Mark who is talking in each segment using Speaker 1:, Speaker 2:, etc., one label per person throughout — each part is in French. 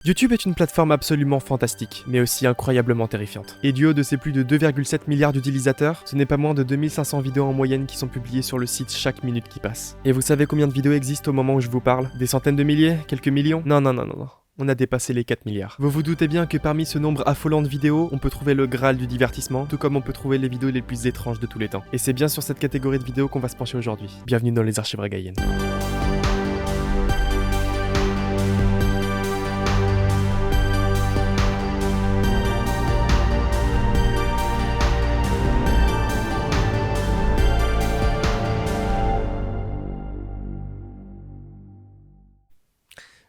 Speaker 1: YouTube est une plateforme absolument fantastique, mais aussi incroyablement terrifiante. Et du haut de ses plus de 2,7 milliards d'utilisateurs, ce n'est pas moins de 2500 vidéos en moyenne qui sont publiées sur le site chaque minute qui passe. Et vous savez combien de vidéos existent au moment où je vous parle? Des centaines de milliers? Quelques millions? Non. On a dépassé les 4 milliards. Vous vous doutez bien que parmi ce nombre affolant de vidéos, on peut trouver le Graal du divertissement, tout comme on peut trouver les vidéos les plus étranges de tous les temps. Et c'est bien sur cette catégorie de vidéos qu'on va se pencher aujourd'hui. Bienvenue dans les archives régaliennes.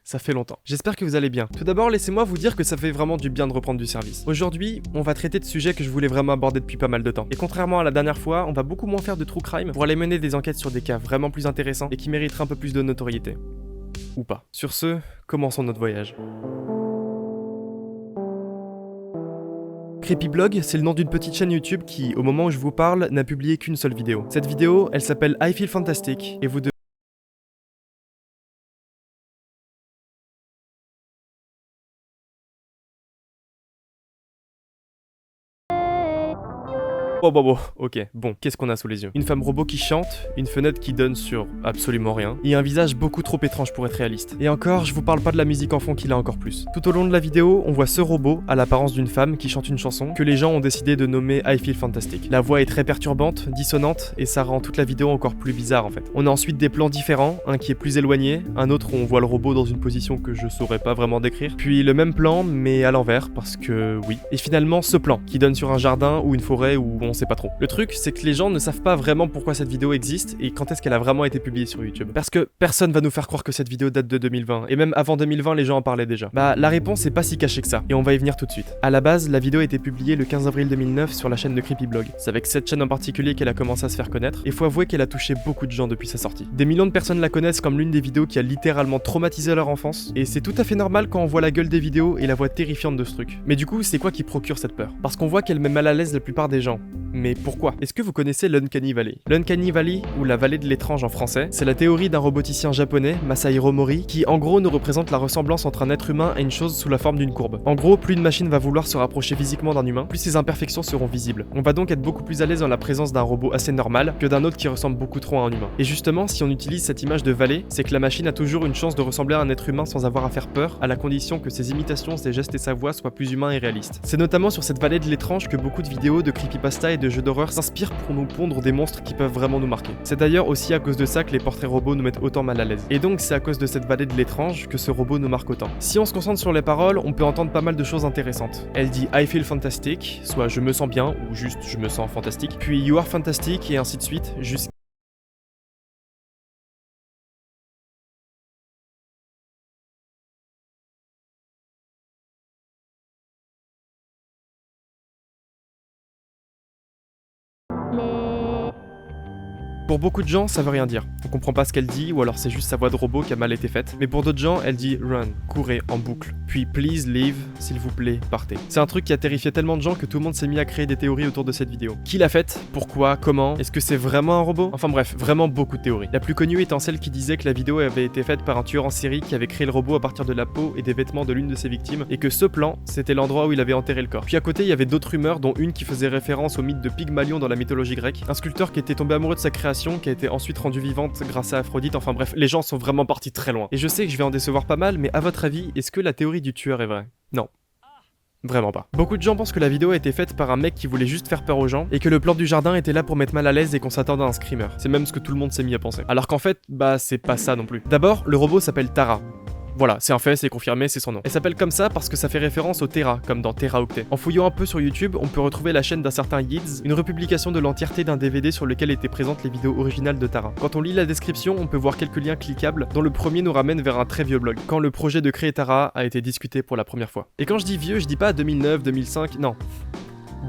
Speaker 1: Ça fait longtemps. J'espère que vous allez bien. Tout d'abord, laissez-moi vous dire que ça fait vraiment du bien de reprendre du service. Aujourd'hui, on va traiter de sujets que je voulais vraiment aborder depuis pas mal de temps. Et contrairement à la dernière fois, on va beaucoup moins faire de true crime pour aller mener des enquêtes sur des cas vraiment plus intéressants et qui mériteraient un peu plus de notoriété. Ou pas. Sur ce, commençons notre voyage. Creepyblog, c'est le nom d'une petite chaîne YouTube qui, au moment où je vous parle, n'a publié qu'une seule vidéo. Cette vidéo, elle s'appelle I Feel Fantastic, et vous devez... Bon, qu'est-ce qu'on a sous les yeux? Une femme robot qui chante, une fenêtre qui donne sur absolument rien, et un visage beaucoup trop étrange pour être réaliste. Et encore, je vous parle pas de la musique en fond qui l'a encore plus. Tout au long de la vidéo, on voit ce robot, à l'apparence d'une femme qui chante une chanson, que les gens ont décidé de nommer I Feel Fantastic. La voix est très perturbante, dissonante, et ça rend toute la vidéo encore plus bizarre en fait. On a ensuite des plans différents, un qui est plus éloigné, un autre où on voit le robot dans une position que je saurais pas vraiment décrire, puis le même plan, mais à l'envers, parce que oui. Et finalement, ce plan, qui donne sur un jardin ou une forêt où on sait pas trop. Le truc, c'est que les gens ne savent pas vraiment pourquoi cette vidéo existe et quand est-ce qu'elle a vraiment été publiée sur YouTube. Parce que personne va nous faire croire que cette vidéo date de 2020, et même avant 2020, les gens en parlaient déjà. Bah, la réponse est pas si cachée que ça, et on va y venir tout de suite. À la base, la vidéo a été publiée le 15 avril 2009 sur la chaîne de Creepyblog. C'est avec cette chaîne en particulier qu'elle a commencé à se faire connaître, et faut avouer qu'elle a touché beaucoup de gens depuis sa sortie. Des millions de personnes la connaissent comme l'une des vidéos qui a littéralement traumatisé leur enfance, et c'est tout à fait normal quand on voit la gueule des vidéos et la voix terrifiante de ce truc. Mais du coup, c'est quoi qui procure cette peur? Parce qu'on voit qu'elle met mal à l'aise la plupart des gens. Mais pourquoi? Est-ce que vous connaissez l'Uncanny Valley? L'Uncanny Valley, ou la vallée de l'étrange en français, c'est la théorie d'un roboticien japonais, Masahiro Mori, qui en gros nous représente la ressemblance entre un être humain et une chose sous la forme d'une courbe. En gros, plus une machine va vouloir se rapprocher physiquement d'un humain, plus ses imperfections seront visibles. On va donc être beaucoup plus à l'aise dans la présence d'un robot assez normal que d'un autre qui ressemble beaucoup trop à un humain. Et justement, si on utilise cette image de vallée, c'est que la machine a toujours une chance de ressembler à un être humain sans avoir à faire peur, à la condition que ses imitations, ses gestes et sa voix soient plus humains et réalistes. C'est notamment sur cette vallée de l'étrange que beaucoup de vidéos de creepypasta et de jeux d'horreur s'inspirent pour nous pondre des monstres qui peuvent vraiment nous marquer. C'est d'ailleurs aussi à cause de ça que les portraits robots nous mettent autant mal à l'aise. Et donc c'est à cause de cette vallée de l'étrange que ce robot nous marque autant. Si on se concentre sur les paroles, on peut entendre pas mal de choses intéressantes. Elle dit I feel fantastic, soit je me sens bien, ou juste je me sens fantastique, puis you are fantastic, et ainsi de suite, jusqu'à... Pour beaucoup de gens, ça veut rien dire. On comprend pas ce qu'elle dit, ou alors c'est juste sa voix de robot qui a mal été faite. Mais pour d'autres gens, elle dit run, courez, en boucle. Puis please leave, s'il vous plaît, partez. C'est un truc qui a terrifié tellement de gens que tout le monde s'est mis à créer des théories autour de cette vidéo. Qui l'a faite? Pourquoi? Comment? Est-ce que c'est vraiment un robot? Enfin bref, vraiment beaucoup de théories. La plus connue étant celle qui disait que la vidéo avait été faite par un tueur en série qui avait créé le robot à partir de la peau et des vêtements de l'une de ses victimes, et que ce plan, c'était l'endroit où il avait enterré le corps. Puis à côté, il y avait d'autres rumeurs, dont une qui faisait référence au mythe de Pygmalion dans la mythologie grecque, un sculpteur qui était tombé amoureux de sa création, qui a été ensuite rendue vivante grâce à Aphrodite. Enfin bref, les gens sont vraiment partis très loin. Et je sais que je vais en décevoir pas mal, mais à votre avis, est-ce que la théorie du tueur est vraie? Non. Vraiment pas. Beaucoup de gens pensent que la vidéo a été faite par un mec qui voulait juste faire peur aux gens, et que le plan du jardin était là pour mettre mal à l'aise et qu'on s'attendait à un screamer. C'est même ce que tout le monde s'est mis à penser. Alors qu'en fait, bah c'est pas ça non plus. D'abord, le robot s'appelle Tara. Voilà, c'est un fait, c'est confirmé, c'est son nom. Elle s'appelle comme ça parce que ça fait référence au Tera, comme dans Teraoctet. En fouillant un peu sur YouTube, on peut retrouver la chaîne d'un certain Yids, une republication de l'entièreté d'un DVD sur lequel étaient présentes les vidéos originales de Tara. Quand on lit la description, on peut voir quelques liens cliquables, dont le premier nous ramène vers un très vieux blog, quand le projet de créer Tara a été discuté pour la première fois. Et quand je dis vieux, je dis pas 2009, 2005, non.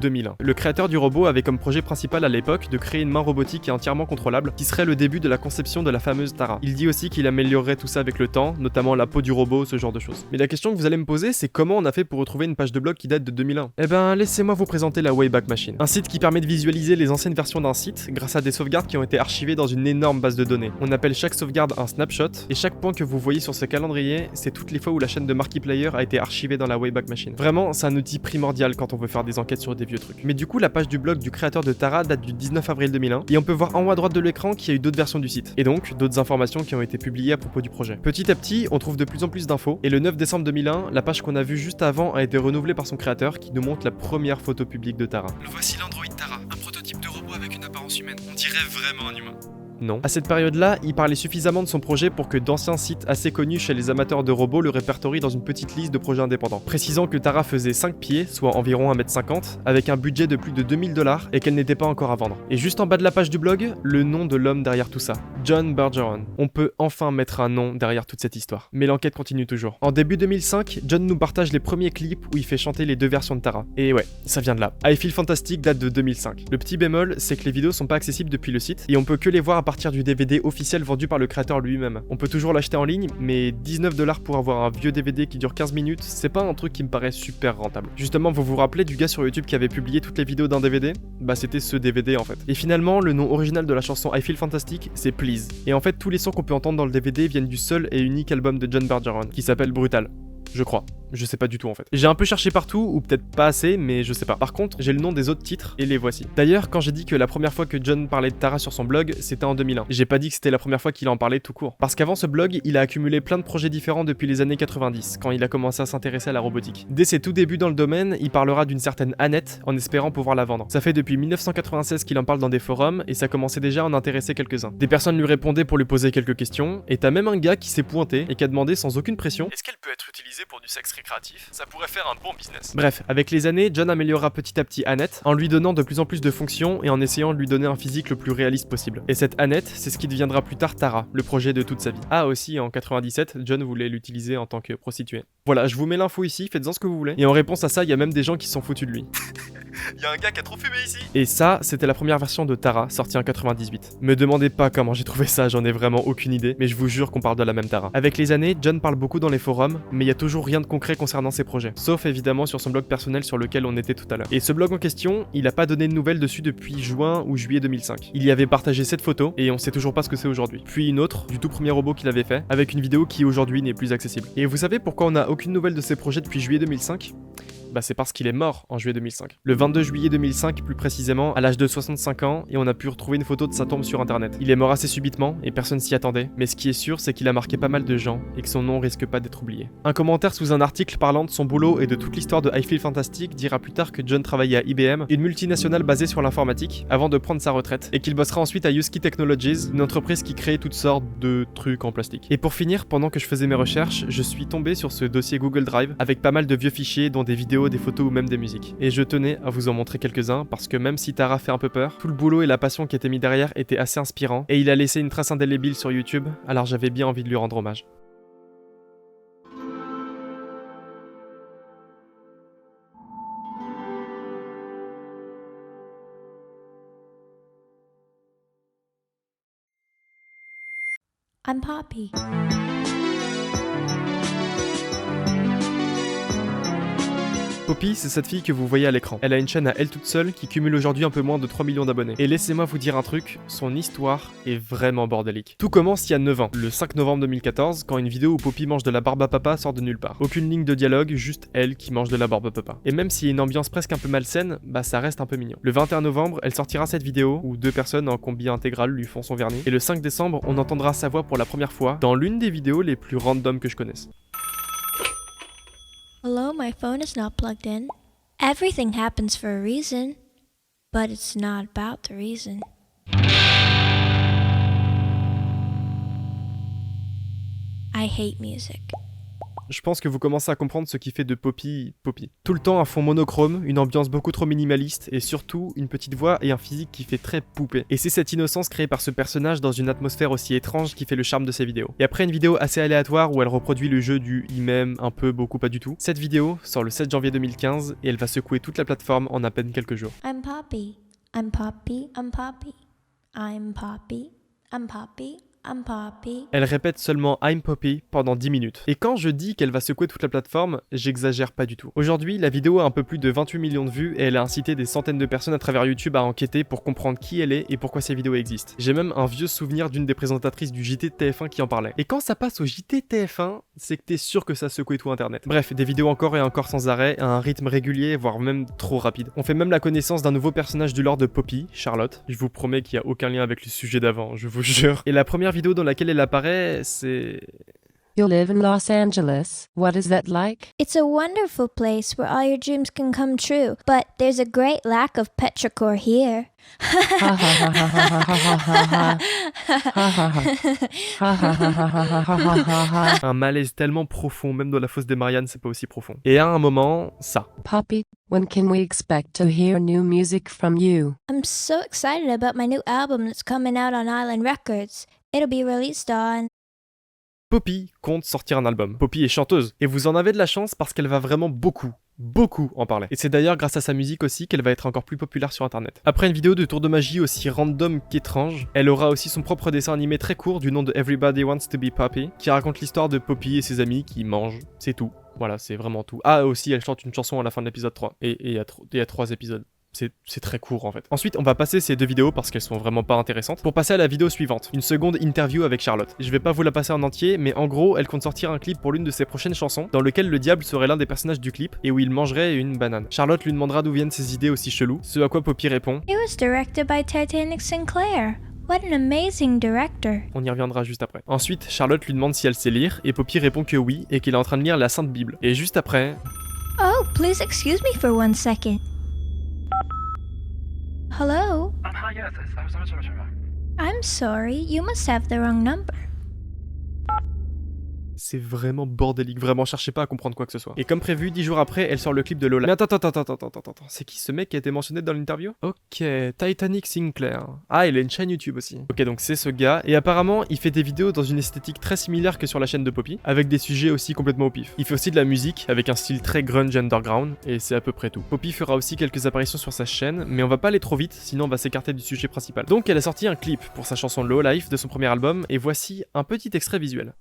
Speaker 1: 2001. Le créateur du robot avait comme projet principal à l'époque de créer une main robotique et entièrement contrôlable qui serait le début de la conception de la fameuse Tara. Il dit aussi qu'il améliorerait tout ça avec le temps, notamment la peau du robot, ce genre de choses. Mais la question que vous allez me poser, c'est comment on a fait pour retrouver une page de blog qui date de 2001 ? Eh ben, laissez-moi vous présenter la Wayback Machine. Un site qui permet de visualiser les anciennes versions d'un site grâce à des sauvegardes qui ont été archivées dans une énorme base de données. On appelle chaque sauvegarde un snapshot, et chaque point que vous voyez sur ce calendrier, c'est toutes les fois où la chaîne de Markiplier a été archivée dans la Wayback Machine. Vraiment, c'est un outil primordial quand on veut faire des enquêtes sur des vieux trucs. Mais du coup, la page du blog du créateur de Tara date du 19 avril 2001, et on peut voir en haut à droite de l'écran qu'il y a eu d'autres versions du site, et donc d'autres informations qui ont été publiées à propos du projet. Petit à petit, on trouve de plus en plus d'infos, et le 9 décembre 2001, la page qu'on a vue juste avant a été renouvelée par son créateur qui nous montre la première photo publique de Tara. Le voici l'Android Tara, un prototype de robot avec une apparence humaine. On dirait vraiment un humain. Non. À cette période-là, il parlait suffisamment de son projet pour que d'anciens sites assez connus chez les amateurs de robots le répertorient dans une petite liste de projets indépendants, précisant que Tara faisait 5 pieds, soit environ 1m50, avec un budget de plus de 2000$ et qu'elle n'était pas encore à vendre. Et juste en bas de la page du blog, le nom de l'homme derrière tout ça, John Bergeron. On peut enfin mettre un nom derrière toute cette histoire. Mais l'enquête continue toujours. En début 2005, John nous partage les premiers clips où il fait chanter les deux versions de Tara. Et ouais, ça vient de là. I Feel Fantastic date de 2005. Le petit bémol, c'est que les vidéos sont pas accessibles depuis le site, et on peut que les voir à partir du DVD officiel vendu par le créateur lui-même. On peut toujours l'acheter en ligne, mais 19$ pour avoir un vieux DVD qui dure 15 minutes, c'est pas un truc qui me paraît super rentable. Justement, vous vous rappelez du gars sur YouTube qui avait publié toutes les vidéos d'un DVD ? Bah c'était ce DVD en fait. Et finalement, le nom original de la chanson I Feel Fantastic, c'est Please. Et en fait, tous les sons qu'on peut entendre dans le DVD viennent du seul et unique album de John Bergeron, qui s'appelle Brutal. Je crois. Je sais pas du tout en fait. J'ai un peu cherché partout, ou peut-être pas assez, mais je sais pas. Par contre, j'ai le nom des autres titres, et les voici. D'ailleurs, quand j'ai dit que la première fois que John parlait de Tara sur son blog, c'était en 2001. J'ai pas dit que c'était la première fois qu'il en parlait tout court. Parce qu'avant ce blog, il a accumulé plein de projets différents depuis les années 90, quand il a commencé à s'intéresser à la robotique. Dès ses tout débuts dans le domaine, il parlera d'une certaine Annette, en espérant pouvoir la vendre. Ça fait depuis 1996 qu'il en parle dans des forums, et ça commençait déjà à en intéresser quelques-uns. Des personnes lui répondaient pour lui poser quelques questions, et t'as même un gars qui s'est pointé, et qui a demandé sans aucune pression: est-ce qu'elle peut être utilisée pour du sexe récréatif ? Ça pourrait faire un bon business. Bref, avec les années, John améliorera petit à petit Annette en lui donnant de plus en plus de fonctions et en essayant de lui donner un physique le plus réaliste possible. Et cette Annette, c'est ce qui deviendra plus tard Tara, le projet de toute sa vie. Ah aussi, en 97, John voulait l'utiliser en tant que prostituée. Voilà, je vous mets l'info ici, faites-en ce que vous voulez. Et en réponse à ça, il y a même des gens qui se sont foutus de lui. Il y a un gars qui a trop fumé ici. Et ça, c'était la première version de Tara, sortie en 98. Me demandez pas comment j'ai trouvé ça, j'en ai vraiment aucune idée, mais je vous jure qu'on parle de la même Tara. Avec les années, John parle beaucoup dans les forums, mais il y a toujours rien de concret concernant ses projets. Sauf évidemment sur son blog personnel sur lequel on était tout à l'heure. Et ce blog en question, il a pas donné de nouvelles dessus depuis juin ou juillet 2005. Il y avait partagé cette photo, et on sait toujours pas ce que c'est aujourd'hui. Puis une autre, du tout premier robot qu'il avait fait, avec une vidéo qui aujourd'hui n'est plus accessible. Et vous savez pourquoi on a aucune nouvelle de ses projets depuis juillet 2005 ? Bah c'est parce qu'il est mort en juillet 2005. Le 22 juillet 2005 plus précisément, à l'âge de 65 ans, et on a pu retrouver une photo de sa tombe sur internet. Il est mort assez subitement, et personne s'y attendait, mais ce qui est sûr c'est qu'il a marqué pas mal de gens, et que son nom risque pas d'être oublié. Un commentaire sous un article parlant de son boulot et de toute l'histoire de I Feel Fantastic dira plus tard que John travaillait à IBM, une multinationale basée sur l'informatique, avant de prendre sa retraite, et qu'il bossera ensuite à Husky Technologies, une entreprise qui crée toutes sortes de trucs en plastique. Et pour finir, pendant que je faisais mes recherches, je suis tombé sur ce dossier Google Drive, avec pas mal de vieux fichiers dont des vidéos, des photos ou même des musiques. Et je tenais à vous en montrer quelques-uns parce que même si Tara fait un peu peur, tout le boulot et la passion qui était mis derrière étaient assez inspirants et il a laissé une trace indélébile sur YouTube, alors j'avais bien envie de lui rendre hommage.
Speaker 2: I'm Poppy.
Speaker 1: Poppy, c'est cette fille que vous voyez à l'écran. Elle a une chaîne à elle toute seule qui cumule aujourd'hui un peu moins de 3 millions d'abonnés. Et laissez-moi vous dire un truc, son histoire est vraiment bordélique. Tout commence il y a 9 ans, le 5 novembre 2014, quand une vidéo où Poppy mange de la barbe à papa sort de nulle part. Aucune ligne de dialogue, juste elle qui mange de la barbe à papa. Et même s'il y a une ambiance presque un peu malsaine, bah ça reste un peu mignon. Le 21 novembre, elle sortira cette vidéo où deux personnes en combi intégral lui font son vernis. Et le 5 décembre, on entendra sa voix pour la première fois dans l'une des vidéos les plus random que je connaisse.
Speaker 2: Hello, my phone is not plugged in. Everything happens for a reason, but it's not about the reason. I hate music.
Speaker 1: Je pense que vous commencez à comprendre ce qui fait de Poppy, Poppy. Tout le temps un fond monochrome, une ambiance beaucoup trop minimaliste et surtout une petite voix et un physique qui fait très poupée. Et c'est cette innocence créée par ce personnage dans une atmosphère aussi étrange qui fait le charme de ses vidéos. Et après une vidéo assez aléatoire où elle reproduit le jeu du il m'aime un peu, beaucoup, pas du tout, cette vidéo sort le 7 janvier 2015 et elle va secouer toute la plateforme en à peine quelques jours.
Speaker 2: I'm Poppy. I'm Poppy. I'm Poppy. I'm Poppy. I'm Poppy. I'm Poppy.
Speaker 1: Elle répète seulement I'm Poppy pendant 10 minutes. Et quand je dis qu'elle va secouer toute la plateforme, j'exagère pas du tout. Aujourd'hui, la vidéo a un peu plus de 28 millions de vues et elle a incité des centaines de personnes à travers YouTube à enquêter pour comprendre qui elle est et pourquoi ces vidéos existent. J'ai même un vieux souvenir d'une des présentatrices du JT de TF1 qui en parlait. Et quand ça passe au JT TF1, c'est que t'es sûr que ça secoue tout internet. Bref, des vidéos encore et encore sans arrêt, à un rythme régulier, voire même trop rapide. On fait même la connaissance d'un nouveau personnage du lore de Poppy, Charlotte. Je vous promets qu'il y a aucun lien avec le sujet d'avant, je vous jure. Et la première vidéo dans laquelle elle apparaît, c'est...
Speaker 3: You live in Los Angeles. What is that like?
Speaker 2: It's a wonderful place where all your dreams can come true, but there's a great lack of petrichor here.
Speaker 1: Un malaise tellement profond, même dans la fosse des Mariannes, c'est pas aussi profond. Et à un moment, ça.
Speaker 3: Poppy, when can we expect to hear new music from you?
Speaker 2: I'm so excited about my new album that's coming out on Island Records. It'll be released on...
Speaker 1: Poppy compte sortir un album. Poppy est chanteuse, et vous en avez de la chance parce qu'elle va vraiment beaucoup en parler. Et c'est d'ailleurs grâce à sa musique aussi qu'elle va être encore plus populaire sur internet. Après une vidéo de tour de magie aussi random qu'étrange, elle aura aussi son propre dessin animé très court du nom de Everybody Wants to Be Poppy, qui raconte l'histoire de Poppy et ses amis qui mangent, c'est tout. Voilà, c'est vraiment tout. Ah, aussi, elle chante une chanson à la fin de l'épisode 3. Et il y a 3 épisodes. C'est très court en fait. Ensuite, on va passer ces 2 vidéos parce qu'elles sont vraiment pas intéressantes pour passer à la vidéo suivante, une seconde interview avec Charlotte. Je vais pas vous la passer en entier, mais en gros, elle compte sortir un clip pour l'une de ses prochaines chansons dans lequel le diable serait l'un des personnages du clip et où il mangerait une banane. Charlotte lui demandera d'où viennent ces idées aussi cheloues, ce à quoi Poppy répond:
Speaker 2: It was directed by Titanic Sinclair. What an amazing director.
Speaker 1: On y reviendra juste après. Ensuite, Charlotte lui demande si elle sait lire et Poppy répond que oui et qu'elle est en train de lire la Sainte Bible. Et juste après...
Speaker 2: Oh, please excuse me for 1 second. Hello?
Speaker 4: Hi, yes, sorry.
Speaker 2: I'm sorry, you must have the wrong number.
Speaker 1: C'est vraiment bordélique, vraiment cherchez pas à comprendre quoi que ce soit. Et comme prévu, 10 jours après, elle sort le clip de Lola. Mais attends, c'est qui ce mec qui a été mentionné dans l'interview? Ok, Titanic Sinclair. Ah, il a une chaîne YouTube aussi. Ok, donc c'est ce gars, et apparemment, il fait des vidéos dans une esthétique très similaire que sur la chaîne de Poppy, avec des sujets aussi complètement au pif. Il fait aussi de la musique, avec un style très grunge underground, et c'est à peu près tout. Poppy fera aussi quelques apparitions sur sa chaîne, mais on va pas aller trop vite, sinon on va s'écarter du sujet principal. Donc elle a sorti un clip pour sa chanson Low Life de son premier album, et voici un petit extrait visuel.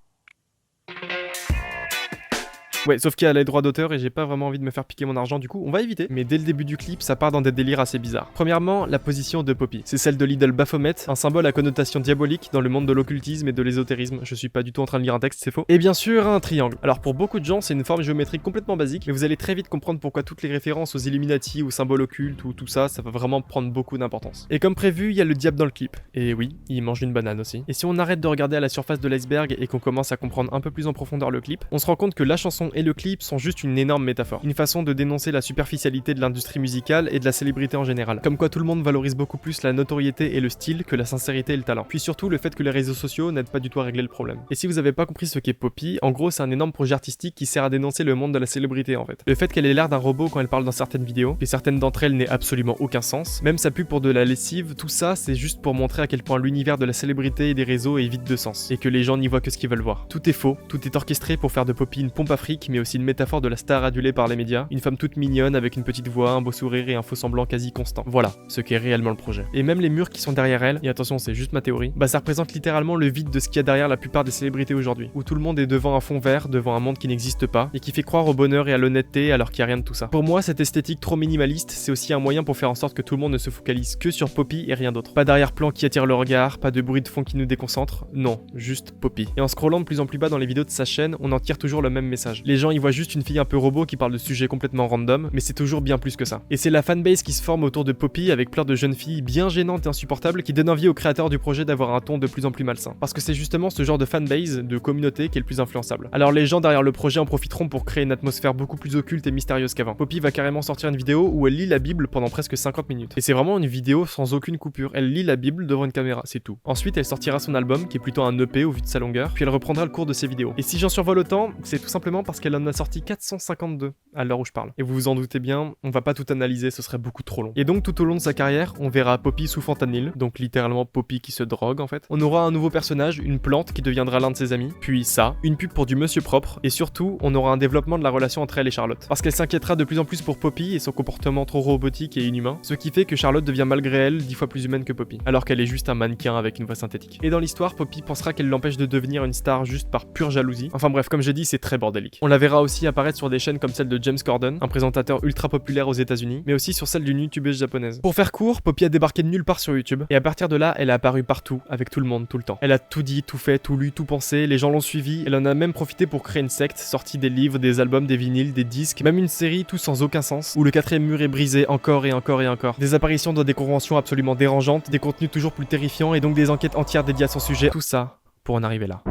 Speaker 1: Ouais, sauf qu'il y a les droits d'auteur et j'ai pas vraiment envie de me faire piquer mon argent, du coup on va éviter. Mais dès le début du clip, ça part dans des délires assez bizarres. Premièrement, la position de Poppy. C'est celle de l'idole Baphomet, un symbole à connotation diabolique dans le monde de l'occultisme et de l'ésotérisme. Je suis pas du tout en train de lire un texte, c'est faux. Et bien sûr, un triangle. Alors pour beaucoup de gens, c'est une forme géométrique complètement basique, mais vous allez très vite comprendre pourquoi toutes les références aux Illuminati, aux symboles occultes ou tout ça, ça va vraiment prendre beaucoup d'importance. Et comme prévu, il y a le diable dans le clip. Et oui, il mange une banane aussi. Et si on arrête de regarder à la surface de l'iceberg et qu'on commence à comprendre un peu plus en profondeur le clip, on se rend compte que la chanson et le clip sont juste une énorme métaphore. Une façon de dénoncer la superficialité de l'industrie musicale et de la célébrité en général. Comme quoi tout le monde valorise beaucoup plus la notoriété et le style que la sincérité et le talent. Puis surtout le fait que les réseaux sociaux n'aident pas du tout à régler le problème. Et si vous avez pas compris ce qu'est Poppy, en gros c'est un énorme projet artistique qui sert à dénoncer le monde de la célébrité en fait. Le fait qu'elle ait l'air d'un robot quand elle parle dans certaines vidéos, que certaines d'entre elles n'aient absolument aucun sens, même sa pub pour de la lessive, tout ça c'est juste pour montrer à quel point l'univers de la célébrité et des réseaux est vide de sens. Et que les gens n'y voient que ce qu'ils veulent voir. Tout est faux, tout est orchestré pour faire de Poppy une pompe à fric, mais aussi une métaphore de la star adulée par les médias, une femme toute mignonne avec une petite voix, un beau sourire et un faux semblant quasi constant. Voilà, ce qu'est réellement le projet. Et même les murs qui sont derrière elle, et attention c'est juste ma théorie, bah ça représente littéralement le vide de ce qu'il y a derrière la plupart des célébrités aujourd'hui, où tout le monde est devant un fond vert, devant un monde qui n'existe pas, et qui fait croire au bonheur et à l'honnêteté alors qu'il n'y a rien de tout ça. Pour moi, cette esthétique trop minimaliste, c'est aussi un moyen pour faire en sorte que tout le monde ne se focalise que sur Poppy et rien d'autre. Pas d'arrière-plan qui attire le regard, pas de bruit de fond qui nous déconcentre, non, juste Poppy. Et en scrollant de plus en plus bas dans les vidéos de sa chaîne, on en tire toujours le même message. Les gens y voient juste une fille un peu robot qui parle de sujets complètement random, mais c'est toujours bien plus que ça. Et c'est la fanbase qui se forme autour de Poppy avec plein de jeunes filles bien gênantes et insupportables qui donnent envie aux créateurs du projet d'avoir un ton de plus en plus malsain. Parce que c'est justement ce genre de fanbase, de communauté qui est le plus influençable. Alors les gens derrière le projet en profiteront pour créer une atmosphère beaucoup plus occulte et mystérieuse qu'avant. Poppy va carrément sortir une vidéo où elle lit la Bible pendant presque 50 minutes. Et c'est vraiment une vidéo sans aucune coupure. Elle lit la Bible devant une caméra, c'est tout. Ensuite, elle sortira son album, qui est plutôt un EP au vu de sa longueur, puis elle reprendra le cours de ses vidéos. Et si j'en survole autant, c'est tout simplement parce qu'elle en a sorti 452 à l'heure où je parle. Et vous vous en doutez bien, on va pas tout analyser, ce serait beaucoup trop long. Et donc tout au long de sa carrière, on verra Poppy sous fentanyl, donc littéralement Poppy qui se drogue en fait. On aura un nouveau personnage, une plante qui deviendra l'un de ses amis, puis ça, une pub pour du Monsieur Propre, et surtout, on aura un développement de la relation entre elle et Charlotte. Parce qu'elle s'inquiétera de plus en plus pour Poppy et son comportement trop robotique et inhumain, ce qui fait que Charlotte devient malgré elle 10 fois plus humaine que Poppy, alors qu'elle est juste un mannequin avec une voix synthétique. Et dans l'histoire, Poppy pensera qu'elle l'empêche de devenir une star juste par pure jalousie. Enfin bref, comme j'ai dit, c'est très bordélique. On la verra aussi apparaître sur des chaînes comme celle de James Corden, un présentateur ultra populaire aux États-Unis, mais aussi sur celle d'une youtubeuse japonaise. Pour faire court, Poppy a débarqué de nulle part sur YouTube, et à partir de là, elle a apparu partout, avec tout le monde, tout le temps. Elle a tout dit, tout fait, tout lu, tout pensé, les gens l'ont suivi, elle en a même profité pour créer une secte, sortie des livres, des albums, des vinyles, des disques, même une série, tout sans aucun sens, où le quatrième mur est brisé encore et encore et encore. Des apparitions dans des conventions absolument dérangeantes, des contenus toujours plus terrifiants, et donc des enquêtes entières dédiées à son sujet, tout ça pour en arriver là.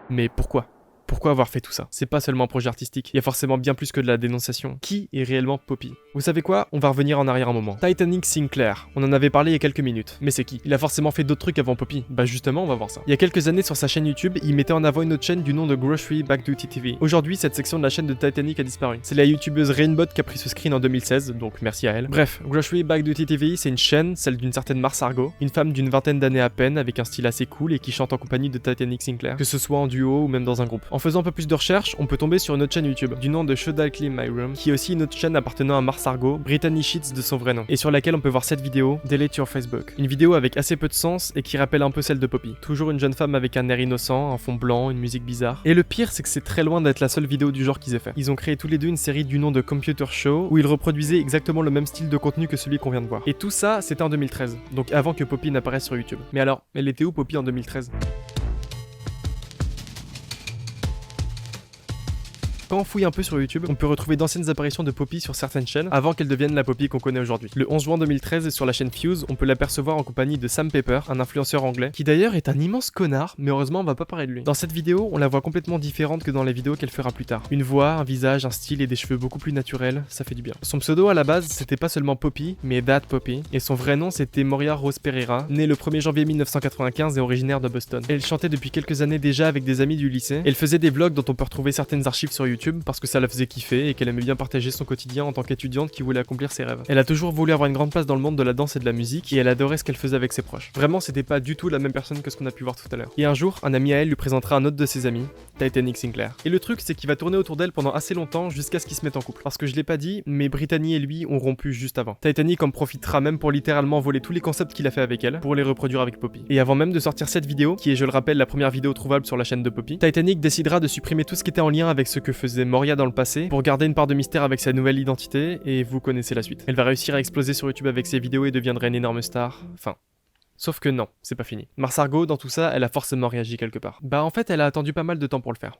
Speaker 1: Mais pourquoi ? Pourquoi avoir fait tout ça? C'est pas seulement un projet artistique, il y a forcément bien plus que de la dénonciation. Qui est réellement Poppy? Vous savez quoi? On va revenir en arrière un moment. Titanic Sinclair, on en avait parlé il y a quelques minutes. Mais c'est qui? Il a forcément fait d'autres trucs avant Poppy. Bah justement, on va voir ça. Il y a quelques années sur sa chaîne YouTube, il mettait en avant une autre chaîne du nom de Grocery Back Duty TV. Aujourd'hui, cette section de la chaîne de Titanic a disparu. C'est la youtubeuse Rainbot qui a pris ce screen en 2016, donc merci à elle. Bref, Grocery Back Duty TV, c'est une chaîne, celle d'une certaine Mars Argo, une femme d'une vingtaine d'années à peine, avec un style assez cool et qui chante en compagnie de Titanic Sinclair, que ce soit en duo ou même dans un groupe. En faisant un peu plus de recherche, on peut tomber sur une autre chaîne YouTube du nom de Should I Clean My Room, qui est aussi une autre chaîne appartenant à Mars Argo, Brittany Sheets de son vrai nom, et sur laquelle on peut voir cette vidéo, Delete Your Facebook. Une vidéo avec assez peu de sens et qui rappelle un peu celle de Poppy. Toujours une jeune femme avec un air innocent, un fond blanc, une musique bizarre. Et le pire, c'est que c'est très loin d'être la seule vidéo du genre qu'ils aient fait. Ils ont créé tous les deux une série du nom de Computer Show, où ils reproduisaient exactement le même style de contenu que celui qu'on vient de voir. Et tout ça, c'était en 2013, donc avant que Poppy n'apparaisse sur YouTube. Mais alors, elle était où Poppy en 2013 ? Quand on fouille un peu sur YouTube, on peut retrouver d'anciennes apparitions de Poppy sur certaines chaînes avant qu'elle devienne la Poppy qu'on connaît aujourd'hui. Le 11 juin 2013, sur la chaîne Fuse, on peut l'apercevoir en compagnie de Sam Pepper, un influenceur anglais, qui d'ailleurs est un immense connard, mais heureusement on va pas parler de lui. Dans cette vidéo, on la voit complètement différente que dans les vidéos qu'elle fera plus tard. Une voix, un visage, un style et des cheveux beaucoup plus naturels, ça fait du bien. Son pseudo à la base, c'était pas seulement Poppy, mais That Poppy, et son vrai nom c'était Moria Rose Pereira, née le 1er janvier 1995 et originaire de Boston. Elle chantait depuis quelques années déjà avec des amis du lycée, elle faisait des vlogs dont on peut retrouver certaines archives sur YouTube parce que ça la faisait kiffer et qu'elle aimait bien partager son quotidien en tant qu'étudiante qui voulait accomplir ses rêves. Elle a toujours voulu avoir une grande place dans le monde de la danse et de la musique et elle adorait ce qu'elle faisait avec ses proches. Vraiment, c'était pas du tout la même personne que ce qu'on a pu voir tout à l'heure. Et un jour, un ami à elle lui présentera un autre de ses amis, Titanic Sinclair. Et le truc, c'est qu'il va tourner autour d'elle pendant assez longtemps jusqu'à ce qu'ils se mettent en couple. Parce que je l'ai pas dit, mais Brittany et lui ont rompu juste avant. Titanic en profitera même pour littéralement voler tous les concepts qu'il a fait avec elle pour les reproduire avec Poppy. Et avant même de sortir cette vidéo, qui est, je le rappelle, la première vidéo trouvable sur la chaîne de Poppy, Titanic décidera de supprimer tout ce qui était en lien avec ce que faisait Moria dans le passé pour garder une part de mystère avec sa nouvelle identité, et vous connaissez la suite. Elle va réussir à exploser sur YouTube avec ses vidéos et deviendra une énorme star. Enfin... Sauf que non, c'est pas fini. Mars Argo, dans tout ça, elle a forcément réagi quelque part. Bah en fait, elle a attendu pas mal de temps pour le faire.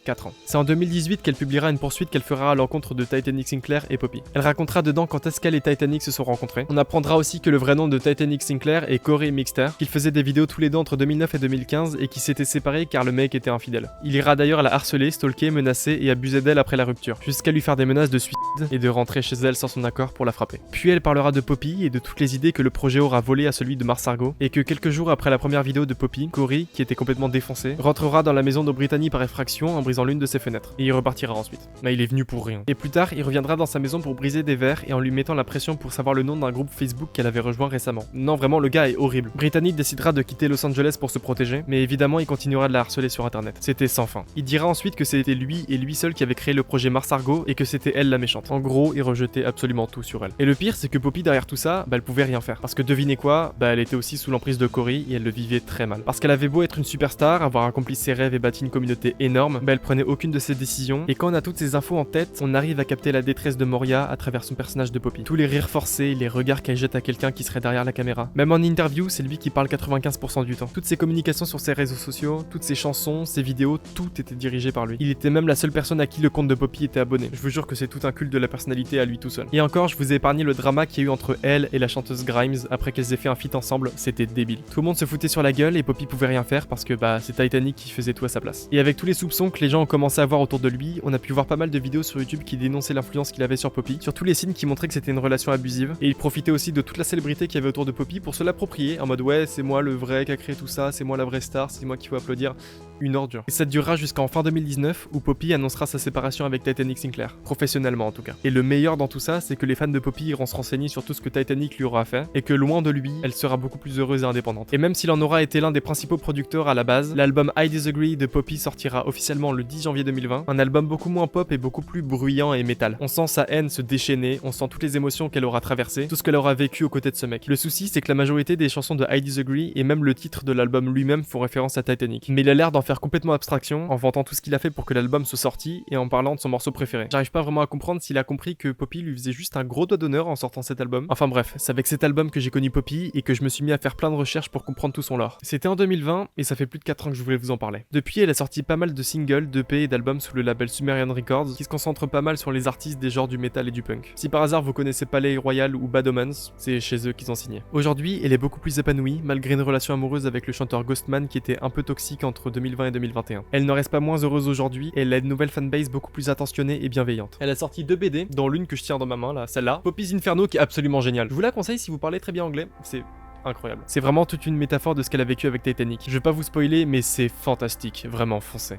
Speaker 1: 4 ans. C'est en 2018 qu'elle publiera une poursuite qu'elle fera à l'encontre de Titanic Sinclair et Poppy. Elle racontera dedans quand est-ce qu'elle et Titanic se sont rencontrés. On apprendra aussi que le vrai nom de Titanic Sinclair est Corey Mixter, qu'ils faisaient des vidéos tous les deux entre 2009 et 2015 et qui s'étaient séparés car le mec était infidèle. Il ira d'ailleurs la harceler, stalker, menacer et abuser d'elle après la rupture, jusqu'à lui faire des menaces de suicide et de rentrer chez elle sans son accord pour la frapper. Puis elle parlera de Poppy et de toutes les idées que le projet aura volées à celui de Mars Argo, et que quelques jours après la première vidéo de Poppy, Corey, qui était complètement défoncé, rentrera dans la maison de Brittany par effraction en brisant l'une de ses fenêtres. Et il repartira ensuite. Mais il est venu pour rien. Et plus tard, il reviendra dans sa maison pour briser des verres et en lui mettant la pression pour savoir le nom d'un groupe Facebook qu'elle avait rejoint récemment. Non, vraiment, le gars est horrible. Brittany décidera de quitter Los Angeles pour se protéger, mais évidemment, il continuera de la harceler sur internet. C'était sans fin. Il dira ensuite que c'était lui et lui seul qui avait créé le projet Mars Argo et que c'était elle la méchante. En gros, il rejetait absolument tout sur elle. Et le pire, c'est que Poppy, derrière tout ça, bah elle pouvait rien faire. Parce que devinez quoi, bah elle était aussi sous l'emprise de Corey et elle le vivait très mal. Parce qu'elle avait beau être une superstar, avoir accompli ses rêves et bâti une communauté énorme, bah elle prenait aucune de ses décisions, et quand on a toutes ces infos en tête, on arrive à capter la détresse de Moria à travers son personnage de Poppy. Tous les rires forcés, les regards qu'elle jette à quelqu'un qui serait derrière la caméra. Même en interview, c'est lui qui parle 95% du temps. Toutes ses communications sur ses réseaux sociaux, toutes ses chansons, ses vidéos, tout était dirigé par lui. Il était même la seule personne à qui le compte de Poppy était abonné. Je vous jure que c'est tout un culte de la personnalité à lui tout seul. Et encore, je vous ai épargné le drama qu'il y a eu entre elle et la chanteuse Grimes après qu'elles aient fait un feat ensemble, c'était débile. Tout le monde se foutait sur la gueule et Poppy pouvait rien faire parce que c'est Titanic qui faisait tout à sa place. Et avec tous les soupçons que les gens ont commencé à voir autour de lui, on a pu voir pas mal de vidéos sur YouTube qui dénonçaient l'influence qu'il avait sur Poppy, sur tous les signes qui montraient que c'était une relation abusive, et il profitait aussi de toute la célébrité qu'il y avait autour de Poppy pour se l'approprier en mode ouais, c'est moi le vrai qui a créé tout ça, c'est moi la vraie star, c'est moi qu'il faut applaudir. Une ordure. Et ça durera jusqu'en fin 2019 où Poppy annoncera sa séparation avec Titanic Sinclair, professionnellement en tout cas. Et le meilleur dans tout ça, c'est que les fans de Poppy iront se renseigner sur tout ce que Titanic lui aura fait, et que loin de lui, elle sera beaucoup plus heureuse et indépendante. Et même s'il en aura été l'un des principaux producteurs à la base, l'album I Disagree de Poppy sortira officiellement le 10 janvier 2020, un album beaucoup moins pop et beaucoup plus bruyant et métal. On sent sa haine se déchaîner, on sent toutes les émotions qu'elle aura traversées, tout ce qu'elle aura vécu aux côtés de ce mec. Le souci, c'est que la majorité des chansons de I Disagree et même le titre de l'album lui-même font référence à Titanic. Mais il a l'air d'en faire complètement abstraction en vantant tout ce qu'il a fait pour que l'album soit sorti et en parlant de son morceau préféré. J'arrive pas vraiment à comprendre s'il a compris que Poppy lui faisait juste un gros doigt d'honneur en sortant cet album. Enfin bref, c'est avec cet album que j'ai connu Poppy et que je me suis mis à faire plein de recherches pour comprendre tout son lore. C'était en 2020 et ça fait plus de 4 ans que je voulais vous en parler. Depuis, elle a sorti pas mal de singles, d'EP et d'albums sous le label Sumerian Records qui se concentrent pas mal sur les artistes des genres du metal et du punk. Si par hasard vous connaissez Palais Royal ou Bad Omens, c'est chez eux qu'ils ont signé. Aujourd'hui, elle est beaucoup plus épanouie malgré une relation amoureuse avec le chanteur Ghostman qui était un peu toxique entre 2020 et 2021. Elle ne reste pas moins heureuse aujourd'hui et elle a une nouvelle fanbase beaucoup plus attentionnée et bienveillante. Elle a sorti 2 BD, dont l'une que je tiens dans ma main là, celle-là, Poppy's Inferno, qui est absolument géniale. Je vous la conseille si vous parlez très bien anglais, c'est incroyable. C'est vraiment toute une métaphore de ce qu'elle a vécu avec Titanic. Je vais pas vous spoiler, mais c'est fantastique, vraiment foncez.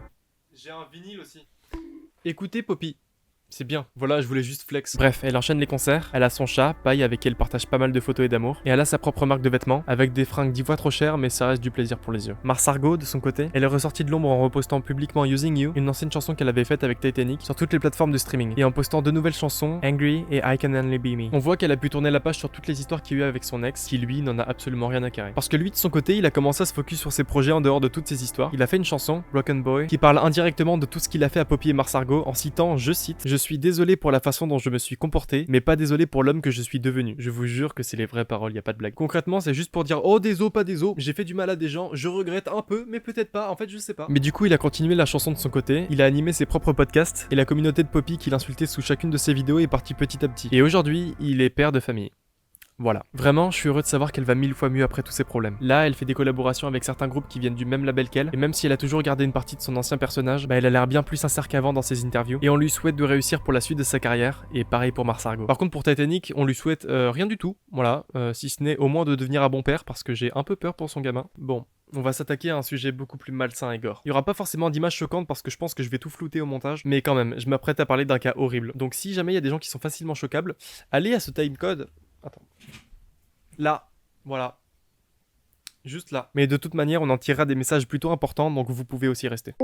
Speaker 1: J'ai un vinyle aussi. Écoutez Poppy. C'est bien, voilà, je voulais juste flex. Bref, elle enchaîne les concerts, elle a son chat, Paille, avec qui elle partage pas mal de photos et d'amour, et elle a sa propre marque de vêtements, avec des fringues 10 fois trop chères, mais ça reste du plaisir pour les yeux. Mars Argo, de son côté, elle est ressortie de l'ombre en repostant publiquement Using You, une ancienne chanson qu'elle avait faite avec Titanic, sur toutes les plateformes de streaming, et en postant 2 nouvelles chansons, Angry et I Can Only Be Me. On voit qu'elle a pu tourner la page sur toutes les histoires qu'il y a eu avec son ex, qui lui n'en a absolument rien à carrer. Parce que lui, de son côté, il a commencé à se focus sur ses projets en dehors de toutes ces histoires. Il a fait une chanson, Broken Boy, qui parle indirectement de tout ce qu'il a fait à Poppy et Mars Argo, en citant, je cite, je suis désolé pour la façon dont je me suis comporté, mais pas désolé pour l'homme que je suis devenu. Je vous jure que c'est les vraies paroles, y a pas de blague. Concrètement, c'est juste pour dire oh désolé, pas désolé, j'ai fait du mal à des gens, je regrette un peu, mais peut-être pas, en fait je sais pas. Mais du coup, il a continué la chanson de son côté, il a animé ses propres podcasts, et la communauté de Poppy qu'il insultait sous chacune de ses vidéos est partie petit à petit. Et aujourd'hui, il est père de famille. Voilà. Vraiment, je suis heureux de savoir qu'elle va 1000 fois mieux après tous ces problèmes. Là, elle fait des collaborations avec certains groupes qui viennent du même label qu'elle, et même si elle a toujours gardé une partie de son ancien personnage, elle a l'air bien plus sincère qu'avant dans ses interviews, et on lui souhaite de réussir pour la suite de sa carrière, et pareil pour Mars Argo. Par contre, pour Titanic, on lui souhaite rien du tout, voilà, si ce n'est au moins de devenir un bon père, parce que j'ai un peu peur pour son gamin. Bon. On va s'attaquer à un sujet beaucoup plus malsain et gore. Il y aura pas forcément d'images choquantes parce que je pense que je vais tout flouter au montage, mais quand même, je m'apprête à parler d'un cas horrible. Donc si jamais il y a des gens qui sont facilement choquables, allez à ce timecode. Attends. Là, voilà. Juste là. Mais de toute manière, on en tirera des messages plutôt importants, donc vous pouvez aussi rester.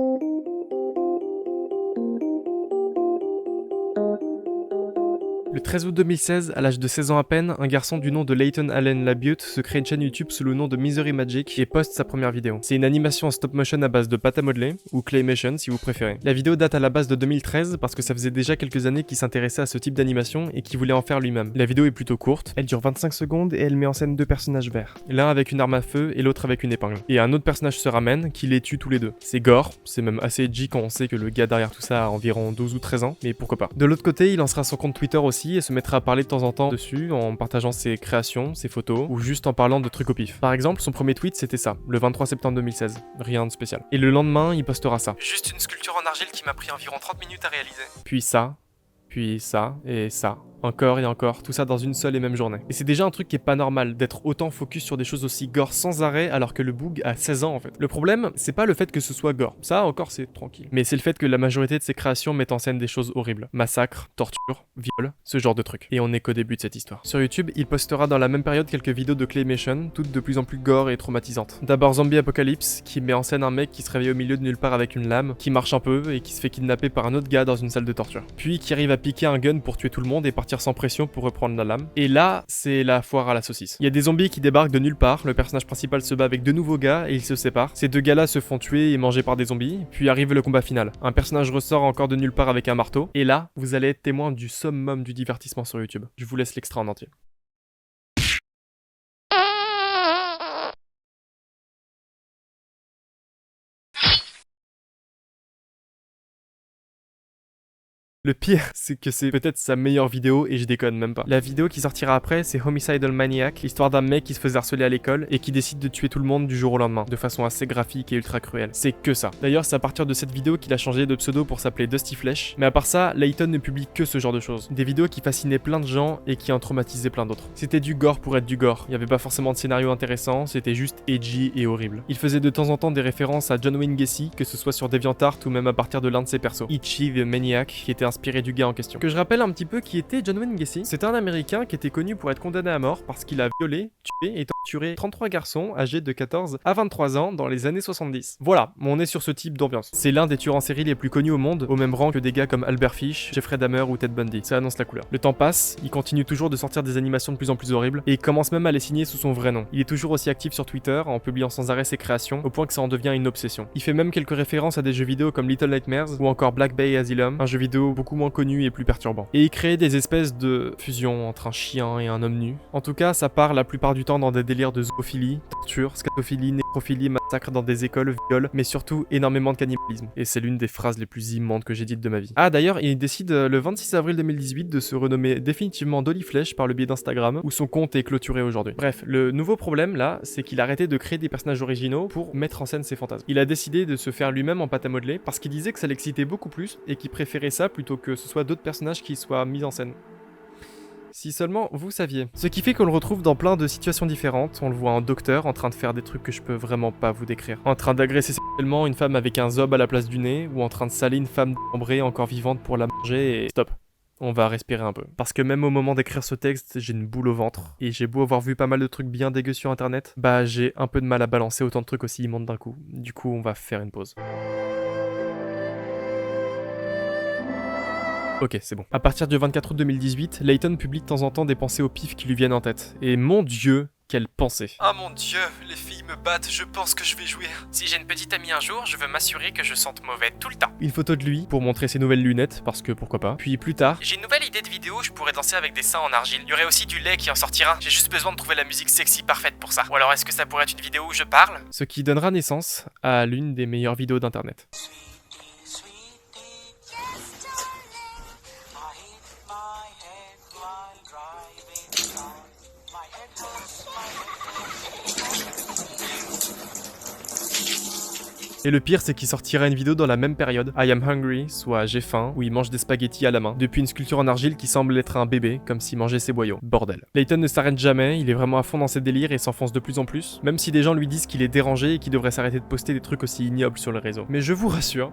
Speaker 1: Le 13 août 2016, à l'âge de 16 ans à peine, un garçon du nom de Leighton Allen Labute se crée une chaîne YouTube sous le nom de Misery Magic et poste sa première vidéo. C'est une animation en stop motion à base de pâte à modeler, ou claymation si vous préférez. La vidéo date à la base de 2013 parce que ça faisait déjà quelques années qu'il s'intéressait à ce type d'animation et qu'il voulait en faire lui-même. La vidéo est plutôt courte, elle dure 25 secondes et elle met en scène 2 personnages verts. L'un avec une arme à feu et l'autre avec une épingle. Et un autre personnage se ramène qui les tue tous les deux. C'est gore, c'est même assez edgy quand on sait que le gars derrière tout ça a environ 12 ou 13 ans, mais pourquoi pas. De l'autre côté, il lancera son compte Twitter aussi et se mettra à parler de temps en temps dessus en partageant ses créations, ses photos ou juste en parlant de trucs au pif. Par exemple, son premier tweet c'était ça, le 23 septembre 2016. Rien de spécial. Et le lendemain, il postera ça. Juste une sculpture en argile qui m'a pris environ 30 minutes à réaliser. Puis ça et ça. Encore et encore, tout ça dans une seule et même journée. Et c'est déjà un truc qui est pas normal, d'être autant focus sur des choses aussi gore sans arrêt alors que le boug a 16 ans en fait. Le problème, c'est pas le fait que ce soit gore, ça encore c'est tranquille. Mais c'est le fait que la majorité de ses créations mettent en scène des choses horribles. Massacres, torture, viol, ce genre de trucs. Et on est qu'au début de cette histoire. Sur YouTube, il postera dans la même période quelques vidéos de claymation, toutes de plus en plus gore et traumatisantes. D'abord Zombie Apocalypse, qui met en scène un mec qui se réveille au milieu de nulle part avec une lame, qui marche un peu et qui se fait kidnapper par un autre gars dans une salle de torture. Puis qui arrive à piquer un gun pour tuer tout le monde et partir sortir sans pression pour reprendre la lame. Et là, c'est la foire à la saucisse. Il y a des zombies qui débarquent de nulle part, le personnage principal se bat avec deux nouveaux gars et ils se séparent. Ces deux gars-là se font tuer et manger par des zombies, puis arrive le combat final. Un personnage ressort encore de nulle part avec un marteau, et là, vous allez être témoin du summum du divertissement sur YouTube. Je vous laisse l'extrait en entier. Le pire, c'est que c'est peut-être sa meilleure vidéo et je déconne même pas. La vidéo qui sortira après, c'est Homicidal Maniac, l'histoire d'un mec qui se faisait harceler à l'école et qui décide de tuer tout le monde du jour au lendemain, de façon assez graphique et ultra cruelle. C'est que ça. D'ailleurs, c'est à partir de cette vidéo qu'il a changé de pseudo pour s'appeler Dusty Flesh, mais à part ça, Layton ne publie que ce genre de choses. Des vidéos qui fascinaient plein de gens et qui en traumatisaient plein d'autres. C'était du gore pour être du gore, il y avait pas forcément de scénario intéressant, c'était juste edgy et horrible. Il faisait de temps en temps des références à John Wayne Gacy, que ce soit sur DeviantArt ou même à partir de l'un de ses persos, Itchy the Maniac, qui était inspiré du gars en question. Que je rappelle un petit peu qui était John Wayne Gacy. C'était un américain qui était connu pour être condamné à mort parce qu'il a violé, tué et torturé 33 garçons âgés de 14 à 23 ans dans les années 70. Voilà, on est sur ce type d'ambiance. C'est l'un des tueurs en série les plus connus au monde, au même rang que des gars comme Albert Fish, Jeffrey Dahmer ou Ted Bundy. Ça annonce la couleur. Le temps passe, il continue toujours de sortir des animations de plus en plus horribles et il commence même à les signer sous son vrai nom. Il est toujours aussi actif sur Twitter en publiant sans arrêt ses créations au point que ça en devient une obsession. Il fait même quelques références à des jeux vidéo comme Little Nightmares ou encore Black Bay Asylum, un jeu vidéo beaucoup moins connu et plus perturbant. Et il crée des espèces de fusion entre un chien et un homme nu. En tout cas, ça part la plupart du temps dans des délires de zoophilie, torture, scatophilie, nécrophilie, massacre dans des écoles, viol, mais surtout énormément de cannibalisme. Et c'est l'une des phrases les plus immondes que j'ai dites de ma vie. Ah d'ailleurs, il décide le 26 avril 2018 de se renommer définitivement Dolly Flèche par le biais d'Instagram, où son compte est clôturé aujourd'hui. Bref, le nouveau problème là, c'est qu'il a arrêté de créer des personnages originaux pour mettre en scène ses fantasmes. Il a décidé de se faire lui-même en pâte à modeler parce qu'il disait que ça l'excitait beaucoup plus et qu'il préférait ça plutôt que ce soit d'autres personnages qui soient mis en scène. Si seulement vous saviez. Ce qui fait qu'on le retrouve dans plein de situations différentes. On le voit en docteur en train de faire des trucs que je peux vraiment pas vous décrire. En train d'agresser sexuellement une femme avec un zob à la place du nez, ou en train de saler une femme démembrée encore vivante pour la manger et... Stop. On va respirer un peu. Parce que même au moment d'écrire ce texte, j'ai une boule au ventre. Et j'ai beau avoir vu pas mal de trucs bien dégueux sur internet, bah j'ai un peu de mal à balancer autant de trucs aussi immondes d'un coup. Du coup, on va faire une pause. Ok, c'est bon. À partir du 24 août 2018, Layton publie de temps en temps des pensées au pif qui lui viennent en tête. Et mon dieu, quelle pensée.
Speaker 4: Ah mon dieu, les filles me battent, je pense que je vais jouir. Si j'ai une petite amie un jour, je veux m'assurer que je sente mauvais tout le temps.
Speaker 1: Une photo de lui pour montrer ses nouvelles lunettes, parce que pourquoi pas. Puis plus tard...
Speaker 4: J'ai une nouvelle idée de vidéo, je pourrais danser avec des seins en argile. Il y aurait aussi du lait qui en sortira. J'ai juste besoin de trouver la musique sexy parfaite pour ça. Ou alors est-ce que ça pourrait être une vidéo où je parle?
Speaker 1: Ce qui donnera naissance à l'une des meilleures vidéos d'internet. Et le pire, c'est qu'il sortira une vidéo dans la même période, I am hungry, soit j'ai faim, où il mange des spaghettis à la main, depuis une sculpture en argile qui semble être un bébé, comme s'il mangeait ses boyaux. Bordel. Layton ne s'arrête jamais, il est vraiment à fond dans ses délires et s'enfonce de plus en plus, même si des gens lui disent qu'il est dérangé et qu'il devrait s'arrêter de poster des trucs aussi ignobles sur le réseau. Mais je vous rassure,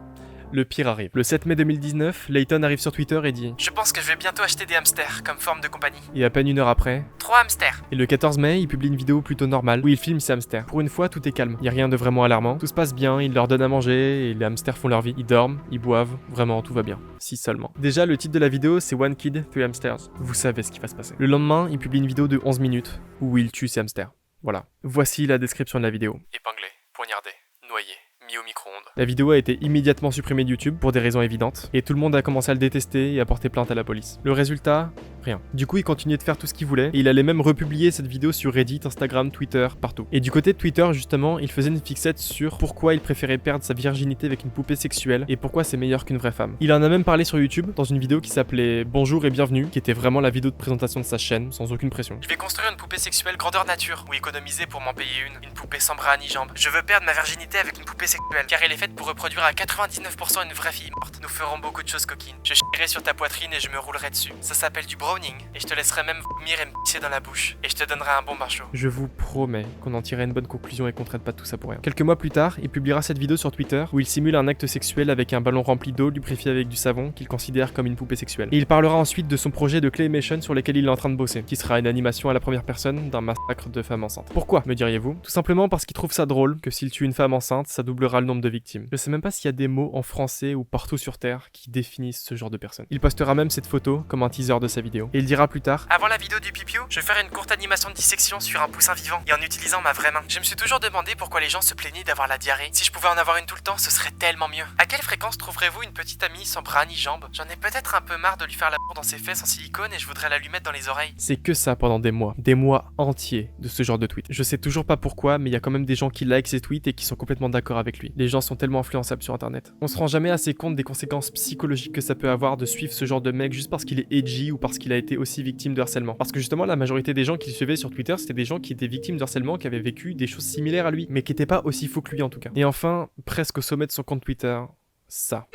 Speaker 1: le pire arrive. Le 7 mai 2019, Layton arrive sur Twitter et dit «
Speaker 4: Je pense que je vais bientôt acheter des hamsters comme forme de compagnie. »
Speaker 1: Et à peine une heure après...
Speaker 4: 3 hamsters.
Speaker 1: Et le 14 mai, il publie une vidéo plutôt normale où il filme ses hamsters. Pour une fois, tout est calme. Il y a rien de vraiment alarmant. Tout se passe bien, il leur donne à manger et les hamsters font leur vie. Ils dorment, ils boivent, vraiment tout va bien. Si seulement. Déjà, le titre de la vidéo, c'est One Kid, 3 Hamsters. Vous savez ce qui va se passer. Le lendemain, il publie une vidéo de 11 minutes où il tue ses hamsters. Voilà. Voici la description de la vidéo.
Speaker 4: Épinglé, poignardé, noyé, mis au micro-ondes.
Speaker 1: La vidéo a été immédiatement supprimée de YouTube pour des raisons évidentes, et tout le monde a commencé à le détester et à porter plainte à la police. Le résultat, rien. Du coup, il continuait de faire tout ce qu'il voulait, et il allait même republier cette vidéo sur Reddit, Instagram, Twitter, partout. Et du côté de Twitter, justement, il faisait une fixette sur pourquoi il préférait perdre sa virginité avec une poupée sexuelle, et pourquoi c'est meilleur qu'une vraie femme. Il en a même parlé sur YouTube, dans une vidéo qui s'appelait Bonjour et bienvenue, qui était vraiment la vidéo de présentation de sa chaîne, sans aucune pression.
Speaker 4: Je vais construire une poupée sexuelle grandeur nature, ou économiser pour m'en payer une poupée sans bras ni jambes. Je veux perdre ma virginité avec une poupée sexuelle, car elle est faite pour reproduire à 99% une vraie fille morte. Nous ferons beaucoup de choses coquines. Je chierai sur ta poitrine et je me roulerai dessus. Ça s'appelle du browning, et je te laisserai même vomir et me pisser dans la bouche, et je te donnerai un bon bain chaud.
Speaker 1: Je vous promets qu'on en tirerait une bonne conclusion et qu'on traite pas tout ça pour rien. Quelques mois plus tard, il publiera cette vidéo sur Twitter où il simule un acte sexuel avec un ballon rempli d'eau lubrifié avec du savon qu'il considère comme une poupée sexuelle. Et il parlera ensuite de son projet de Claymation sur lequel il est en train de bosser, qui sera une animation à la première personne d'un massacre de femmes enceintes. Pourquoi, me diriez-vous? Tout simplement parce qu'il trouve ça drôle que s'il tue une femme enceinte, ça doublera le nombre de victimes. victime. Je sais même pas s'il y a des mots en français ou partout sur Terre qui définissent ce genre de personne. Il postera même cette photo comme un teaser de sa vidéo. Et il dira plus tard:
Speaker 4: Avant la vidéo du pipiou, je ferai une courte animation de dissection sur un poussin vivant et en utilisant ma vraie main. Je me suis toujours demandé pourquoi les gens se plaignaient d'avoir la diarrhée. Si je pouvais en avoir une tout le temps, ce serait tellement mieux. À quelle fréquence trouverez-vous une petite amie sans bras ni jambes? J'en ai peut-être un peu marre de lui faire l'amour dans ses fesses en silicone et je voudrais la lui mettre dans les oreilles.
Speaker 1: C'est que ça pendant des mois entiers de ce genre de tweet. Je sais toujours pas pourquoi, mais il y a quand même des gens qui like ces tweets et qui sont complètement d'accord avec lui. Les gens sont tellement influençables sur internet. On se rend jamais assez compte des conséquences psychologiques que ça peut avoir de suivre ce genre de mec juste parce qu'il est edgy ou parce qu'il a été aussi victime de harcèlement. Parce que justement, la majorité des gens qui le suivaient sur Twitter, c'était des gens qui étaient victimes de harcèlement, qui avaient vécu des choses similaires à lui, mais qui étaient pas aussi faux que lui en tout cas. Et enfin, presque au sommet de son compte Twitter, ça.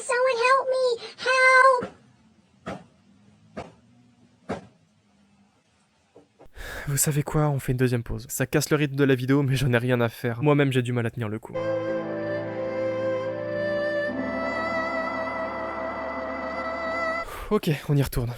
Speaker 5: Someone help me! Help!
Speaker 1: Vous savez quoi, on fait une deuxième pause. Ça casse le rythme de la vidéo, mais j'en ai rien à faire. Moi-même, j'ai du mal à tenir le coup. Ok, on y retourne.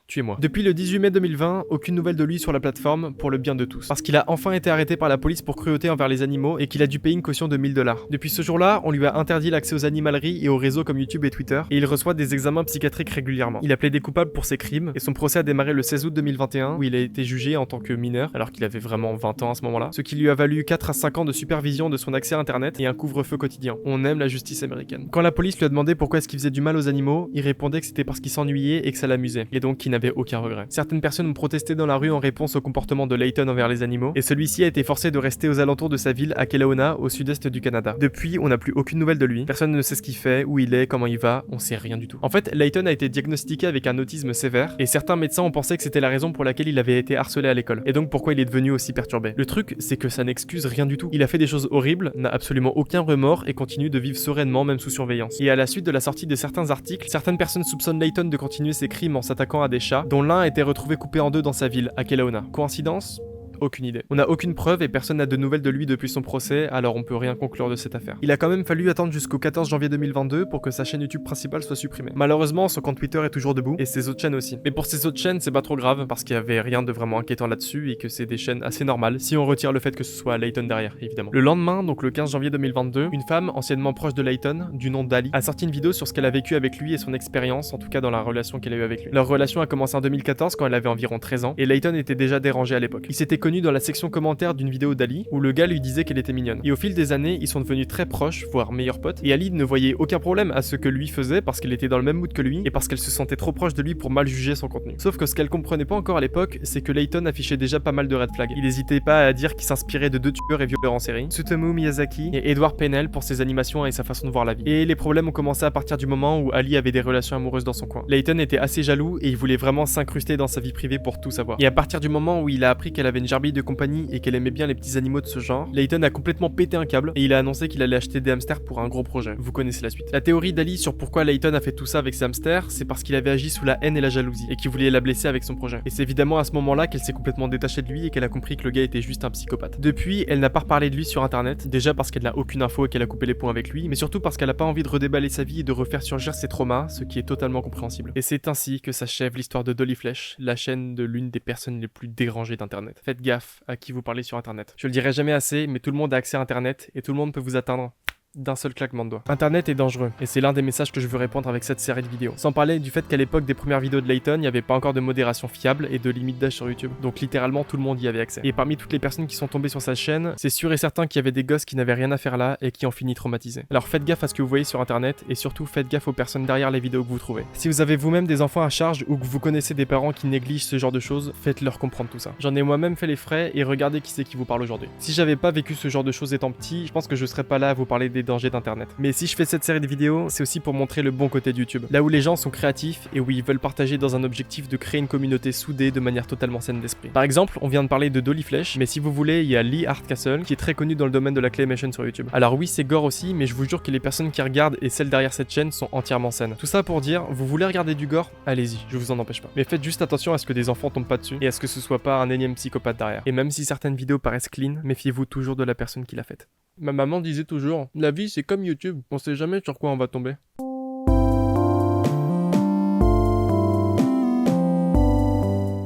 Speaker 1: Tuez-moi. Depuis le 18 mai 2020, aucune nouvelle de lui sur la plateforme pour le bien de tous. Parce qu'il a enfin été arrêté par la police pour cruauté envers les animaux et qu'il a dû payer une caution de 1000 $. Depuis ce jour-là, on lui a interdit l'accès aux animaleries et aux réseaux comme YouTube et Twitter et il reçoit des examens psychiatriques régulièrement. Il a plaidé coupable pour ses crimes et son procès a démarré le 16 août 2021 où il a été jugé en tant que mineur alors qu'il avait vraiment 20 ans à ce moment-là, ce qui lui a valu 4 à 5 ans de supervision de son accès à internet et un couvre-feu quotidien. On aime la justice américaine. Quand la police lui a demandé pourquoi est-ce qu'il faisait du mal aux animaux, il répondait que c'était parce qu'il s'ennuyait et que ça l'amusait et donc qu'il n'avait aucun regret. Certaines personnes ont protesté dans la rue en réponse au comportement de Layton envers les animaux, et celui-ci a été forcé de rester aux alentours de sa ville à Kelowna, au sud-est du Canada. Depuis, on n'a plus aucune nouvelle de lui, personne ne sait ce qu'il fait, où il est, comment il va, on sait rien du tout. En fait, Layton a été diagnostiqué avec un autisme sévère, et certains médecins ont pensé que c'était la raison pour laquelle il avait été harcelé à l'école, et donc pourquoi il est devenu aussi perturbé. Le truc, c'est que ça n'excuse rien du tout. Il a fait des choses horribles, n'a absolument aucun remords, et continue de vivre sereinement même sous surveillance. Et à la suite de la sortie de certains articles, certaines personnes soupçonnent Layton de continuer ses crimes en s'attaquant à des chats, dont l'un a été retrouvé coupé en deux dans sa ville, à Kelowna. Coïncidence ? Aucune idée. On n'a aucune preuve et personne n'a de nouvelles de lui depuis son procès, alors on peut rien conclure de cette affaire. Il a quand même fallu attendre jusqu'au 14 janvier 2022 pour que sa chaîne YouTube principale soit supprimée. Malheureusement, son compte Twitter est toujours debout, et ses autres chaînes aussi. Mais pour ces autres chaînes, c'est pas trop grave, parce qu'il y avait rien de vraiment inquiétant là-dessus, et que c'est des chaînes assez normales, si on retire le fait que ce soit Layton derrière, évidemment. Le lendemain, donc le 15 janvier 2022, une femme, anciennement proche de Layton, du nom d'Ali, a sorti une vidéo sur ce qu'elle a vécu avec lui et son expérience, en tout cas dans la relation qu'elle a eue avec lui. Leur relation a commencé en 2014 quand elle avait environ 13 ans, et Layton était déjà dérangé à l'époque. Ils s'étaient connus dans la section commentaire d'une vidéo d'Ali où le gars lui disait qu'elle était mignonne. Et au fil des années, ils sont devenus très proches, voire meilleurs potes, et Ali ne voyait aucun problème à ce que lui faisait parce qu'elle était dans le même mood que lui et parce qu'elle se sentait trop proche de lui pour mal juger son contenu. Sauf que ce qu'elle comprenait pas encore à l'époque, c'est que Layton affichait déjà pas mal de red flags. Il hésitait pas à dire qu'il s'inspirait de 2 tueurs et violeurs en série, Tsutomu Miyazaki et Edward Pennell pour ses animations et sa façon de voir la vie. Et les problèmes ont commencé à partir du moment où Ali avait des relations amoureuses dans son coin. Layton était assez jaloux et il voulait vraiment s'incruster dans sa vie privée pour tout savoir. Et à partir du moment où il a appris qu'elle avait une gerbille de compagnie et qu'elle aimait bien les petits animaux de ce genre, Layton a complètement pété un câble et il a annoncé qu'il allait acheter des hamsters pour un gros projet. Vous connaissez la suite. La théorie d'Ali sur pourquoi Layton a fait tout ça avec ses hamsters, c'est parce qu'il avait agi sous la haine et la jalousie et qu'il voulait la blesser avec son projet. Et c'est évidemment à ce moment-là qu'elle s'est complètement détachée de lui et qu'elle a compris que le gars était juste un psychopathe. Depuis, elle n'a pas reparlé de lui sur internet, déjà parce qu'elle n'a aucune info et qu'elle a coupé les ponts avec lui, mais surtout parce qu'elle a pas envie de redéballer sa vie et de refaire surgir ses traumas, ce qui est totalement compréhensible. Et c'est ainsi que s'achève l'histoire de Dolly Flèche, la chaîne de l'une des personnes les plus dérangées d'internet. Faites gaffe à qui vous parlez sur internet. Je le dirai jamais assez, mais tout le monde a accès à internet et tout le monde peut vous atteindre d'un seul claquement de doigts. Internet est dangereux, et c'est l'un des messages que je veux répondre avec cette série de vidéos. Sans parler du fait qu'à l'époque des premières vidéos de Layton, il n'y avait pas encore de modération fiable et de limite d'âge sur YouTube. Donc littéralement tout le monde y avait accès. Et parmi toutes les personnes qui sont tombées sur sa chaîne, c'est sûr et certain qu'il y avait des gosses qui n'avaient rien à faire là et qui ont fini traumatisés. Alors faites gaffe à ce que vous voyez sur internet et surtout faites gaffe aux personnes derrière les vidéos que vous trouvez. Si vous avez vous-même des enfants à charge ou que vous connaissez des parents qui négligent ce genre de choses, faites-leur comprendre tout ça. J'en ai moi-même fait les frais et regardez qui c'est qui vous parle aujourd'hui. Si j'avais pas vécu ce genre de choses étant petit, je pense que je serais pas là à vous parler des dangers d'internet. Mais si je fais cette série de vidéos, c'est aussi pour montrer le bon côté de YouTube. Là où les gens sont créatifs et où ils veulent partager dans un objectif de créer une communauté soudée de manière totalement saine d'esprit. Par exemple, on vient de parler de Dolly Flèche, mais si vous voulez, il y a Lee Hardcastle qui est très connu dans le domaine de la claymation sur YouTube. Alors oui, c'est gore aussi, mais je vous jure que les personnes qui regardent et celles derrière cette chaîne sont entièrement saines. Tout ça pour dire, vous voulez regarder du gore? Allez-y, je vous en empêche pas. Mais faites juste attention à ce que des enfants tombent pas dessus et à ce que ce soit pas un énième psychopathe derrière. Et même si certaines vidéos paraissent clean, méfiez-vous toujours de la personne qui l'a faite. Ma maman disait toujours, la vie c'est comme YouTube, on sait jamais sur quoi on va tomber.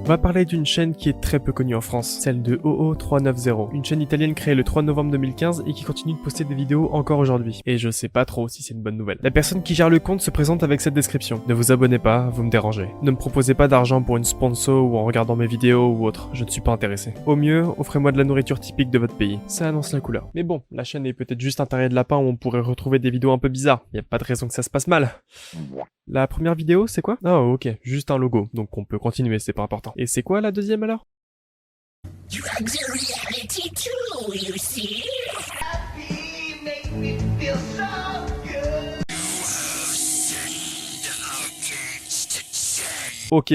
Speaker 1: On va parler d'une chaîne qui est très peu connue en France, celle de OO390, une chaîne italienne créée le 3 novembre 2015 et qui continue de poster des vidéos encore aujourd'hui. Et je sais pas trop si c'est une bonne nouvelle. La personne qui gère le compte se présente avec cette description. Ne vous abonnez pas, vous me dérangez. Ne me proposez pas d'argent pour une sponsor ou en regardant mes vidéos ou autre, je ne suis pas intéressé. Au mieux, offrez-moi de la nourriture typique de votre pays. Ça annonce la couleur. Mais bon, la chaîne est peut-être juste un terrier de lapin où on pourrait retrouver des vidéos un peu bizarres. Y a pas de raison que ça se passe mal. La première vidéo, c'est quoi? Oh ok, juste un logo, donc on peut continuer, c'est pas important. Et c'est quoi la deuxième alors?
Speaker 6: Drugs are reality too, you see. Happy, make me feel so good.
Speaker 1: Ok,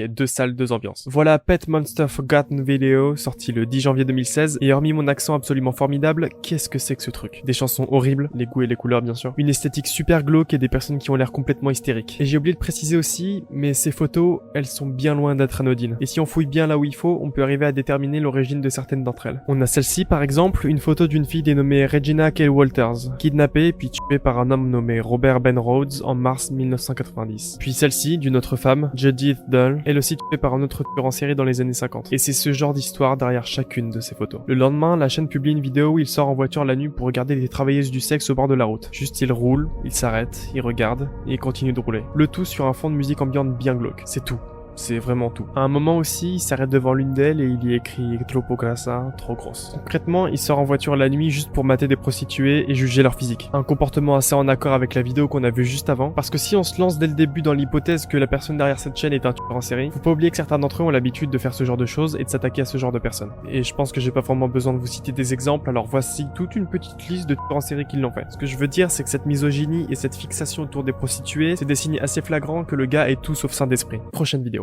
Speaker 1: deux salles, deux ambiances. Voilà Pet Monster Forgotten Video, sorti le 10 janvier 2016, et hormis mon accent absolument formidable, qu'est-ce que c'est que ce truc? Des chansons horribles, les goûts et les couleurs bien sûr, une esthétique super glauque et des personnes qui ont l'air complètement hystériques. Et j'ai oublié de préciser aussi, mais ces photos, elles sont bien loin d'être anodines. Et si on fouille bien là où il faut, on peut arriver à déterminer l'origine de certaines d'entre elles. On a celle-ci par exemple, une photo d'une fille dénommée Regina K. Walters, kidnappée puis tuée par un homme nommé Robert Ben Rhodes en mars 1990. Puis celle-ci, d'une autre femme, Judith Dull, elle aussi tuée par un autre tueur en série dans les années 50. Et c'est ce genre d'histoire derrière chacune de ces photos. Le lendemain, la chaîne publie une vidéo où il sort en voiture la nuit pour regarder des travailleuses du sexe au bord de la route. Juste il roule, il s'arrête, il regarde, et il continue de rouler. Le tout sur un fond de musique ambiante bien glauque. C'est tout. C'est vraiment tout. À un moment aussi, il s'arrête devant l'une d'elles et il y écrit « Troppo grassa », trop grosse. Concrètement, il sort en voiture la nuit juste pour mater des prostituées et juger leur physique. Un comportement assez en accord avec la vidéo qu'on a vue juste avant, parce que si on se lance dès le début dans l'hypothèse que la personne derrière cette chaîne est un tueur en série, faut pas oublier que certains d'entre eux ont l'habitude de faire ce genre de choses et de s'attaquer à ce genre de personnes. Et je pense que j'ai pas vraiment besoin de vous citer des exemples, alors voici toute une petite liste de tueurs en série qui l'ont fait. Ce que je veux dire, c'est que cette misogynie et cette fixation autour des prostituées, c'est des signes assez flagrants que le gars est tout sauf sain d'esprit. Prochaine vidéo.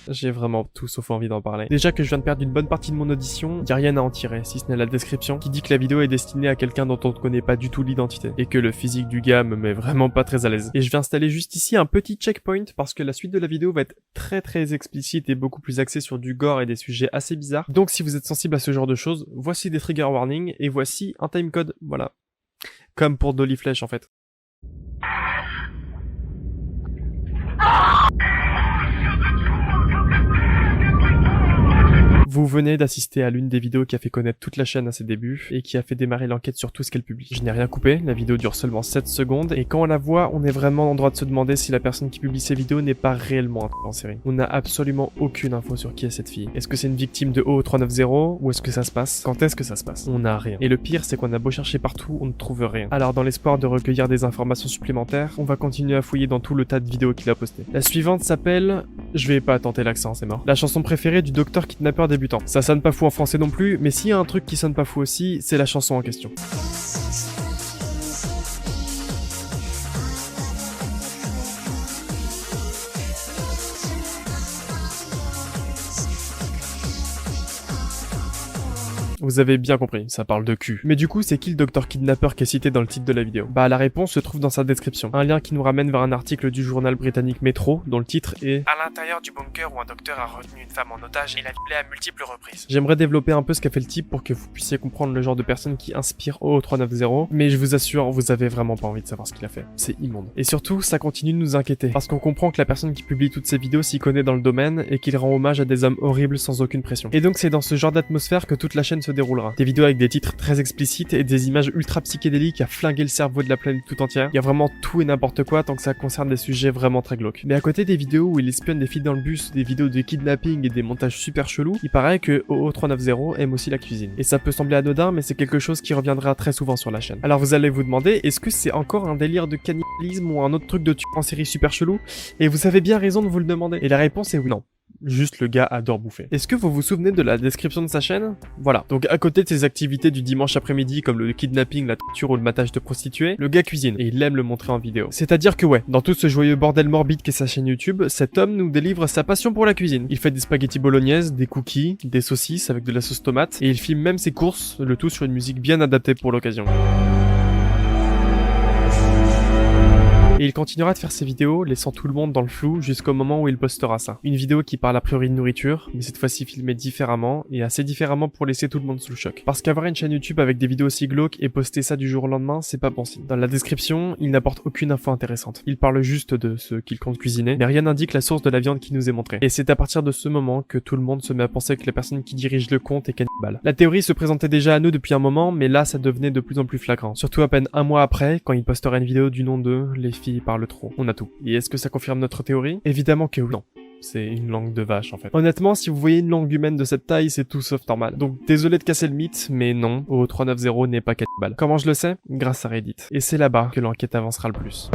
Speaker 1: J'ai vraiment tout sauf envie d'en parler. Déjà que je viens de perdre une bonne partie de mon audition, y a rien à en tirer, si ce n'est la description, qui dit que la vidéo est destinée à quelqu'un dont on ne connaît pas du tout l'identité, et que le physique du gars me met vraiment pas très à l'aise. Et je vais installer juste ici un petit checkpoint, parce que la suite de la vidéo va être très explicite et beaucoup plus axée sur du gore et des sujets assez bizarres. Donc si vous êtes sensible à ce genre de choses, voici des trigger warnings, et voici un timecode, voilà. Comme pour Dolly Flèche en fait. Vous venez d'assister à l'une des vidéos qui a fait connaître toute la chaîne à ses débuts et qui a fait démarrer l'enquête sur tout ce qu'elle publie. Je n'ai rien coupé, la vidéo dure seulement 7 secondes et quand on la voit, on est vraiment en droit de se demander si la personne qui publie ces vidéos n'est pas réellement un tueur en série. On n'a absolument aucune info sur qui est cette fille. Est-ce que c'est une victime de OO390 ou est-ce que ça se passe? Quand est-ce que ça se passe? On n'a rien. Et le pire, c'est qu'on a beau chercher partout, on ne trouve rien. Alors dans l'espoir de recueillir des informations supplémentaires, on va continuer à fouiller dans tout le tas de vidéos qu'il a postées. La suivante s'appelle... Je vais pas tenter l'accent, c'est mort. La chanson préférée du docteur kidnappeur débutant. Ça sonne pas fou en français non plus, mais s'il y a un truc qui sonne pas fou aussi, c'est la chanson en question. Vous avez bien compris, ça parle de cul. Mais du coup, c'est qui le docteur kidnappeur qui est cité dans le titre de la vidéo? Bah la réponse se trouve dans sa description. Un lien qui nous ramène vers un article du journal britannique Metro, dont le titre est «
Speaker 4: À l'intérieur du bunker où un docteur a retenu une femme en otage et l'a violée à multiples reprises. »
Speaker 1: J'aimerais développer un peu ce qu'a fait le type pour que vous puissiez comprendre le genre de personne qui inspire OO390, mais je vous assure, vous avez vraiment pas envie de savoir ce qu'il a fait. C'est immonde. Et surtout, ça continue de nous inquiéter, parce qu'on comprend que la personne qui publie toutes ces vidéos s'y connaît dans le domaine et qu'il rend hommage à des hommes horribles sans aucune pression. Et donc c'est dans ce genre d'atmosphère que toute la chaîne se déroulera. Des vidéos avec des titres très explicites et des images ultra psychédéliques à flinguer le cerveau de la planète tout entière. Il y a vraiment tout et n'importe quoi tant que ça concerne des sujets vraiment très glauques. Mais à côté des vidéos où il espionne des filles dans le bus, des vidéos de kidnapping et des montages super chelous, il paraît que OO390 aime aussi la cuisine. Et ça peut sembler anodin, mais c'est quelque chose qui reviendra très souvent sur la chaîne. Alors vous allez vous demander, est-ce que c'est encore un délire de cannibalisme ou un autre truc de tueur en série super chelou? Et vous avez bien raison de vous le demander. Et la réponse est oui. Non. Juste le gars adore bouffer. Est-ce que vous vous souvenez de la description de sa chaîne? Voilà. Donc à côté de ses activités du dimanche après-midi comme le kidnapping, la torture ou le matage de prostituées, le gars cuisine et il aime le montrer en vidéo. C'est-à-dire que ouais, dans tout ce joyeux bordel morbide qu'est sa chaîne YouTube, cet homme nous délivre sa passion pour la cuisine. Il fait des spaghettis bolognaises, des cookies, des saucisses avec de la sauce tomate et il filme même ses courses, le tout sur une musique bien adaptée pour l'occasion. Et il continuera de faire ses vidéos, laissant tout le monde dans le flou jusqu'au moment où il postera ça. Une vidéo qui parle a priori de nourriture, mais cette fois-ci filmée différemment, et assez différemment pour laisser tout le monde sous le choc. Parce qu'avoir une chaîne YouTube avec des vidéos aussi glauques et poster ça du jour au lendemain, c'est pas bon signe. Dans la description, il n'apporte aucune info intéressante. Il parle juste de ce qu'il compte cuisiner, mais rien n'indique la source de la viande qui nous est montrée. Et c'est à partir de ce moment que tout le monde se met à penser que la personne qui dirige le compte est cannibale. La théorie se présentait déjà à nous depuis un moment, mais là ça devenait de plus en plus flagrant. Surtout à peine un mois après, quand il postera une vidéo du nom de « Les filles parlent trop ». On a tout. Et est-ce que ça confirme notre théorie? Évidemment que oui. Non. C'est une langue de vache en fait. Honnêtement, si vous voyez une langue humaine de cette taille, c'est tout sauf normal. Donc désolé de casser le mythe, mais non, O390 n'est pas cannibale. Comment je le sais? Grâce à Reddit. Et c'est là-bas que l'enquête avancera le plus.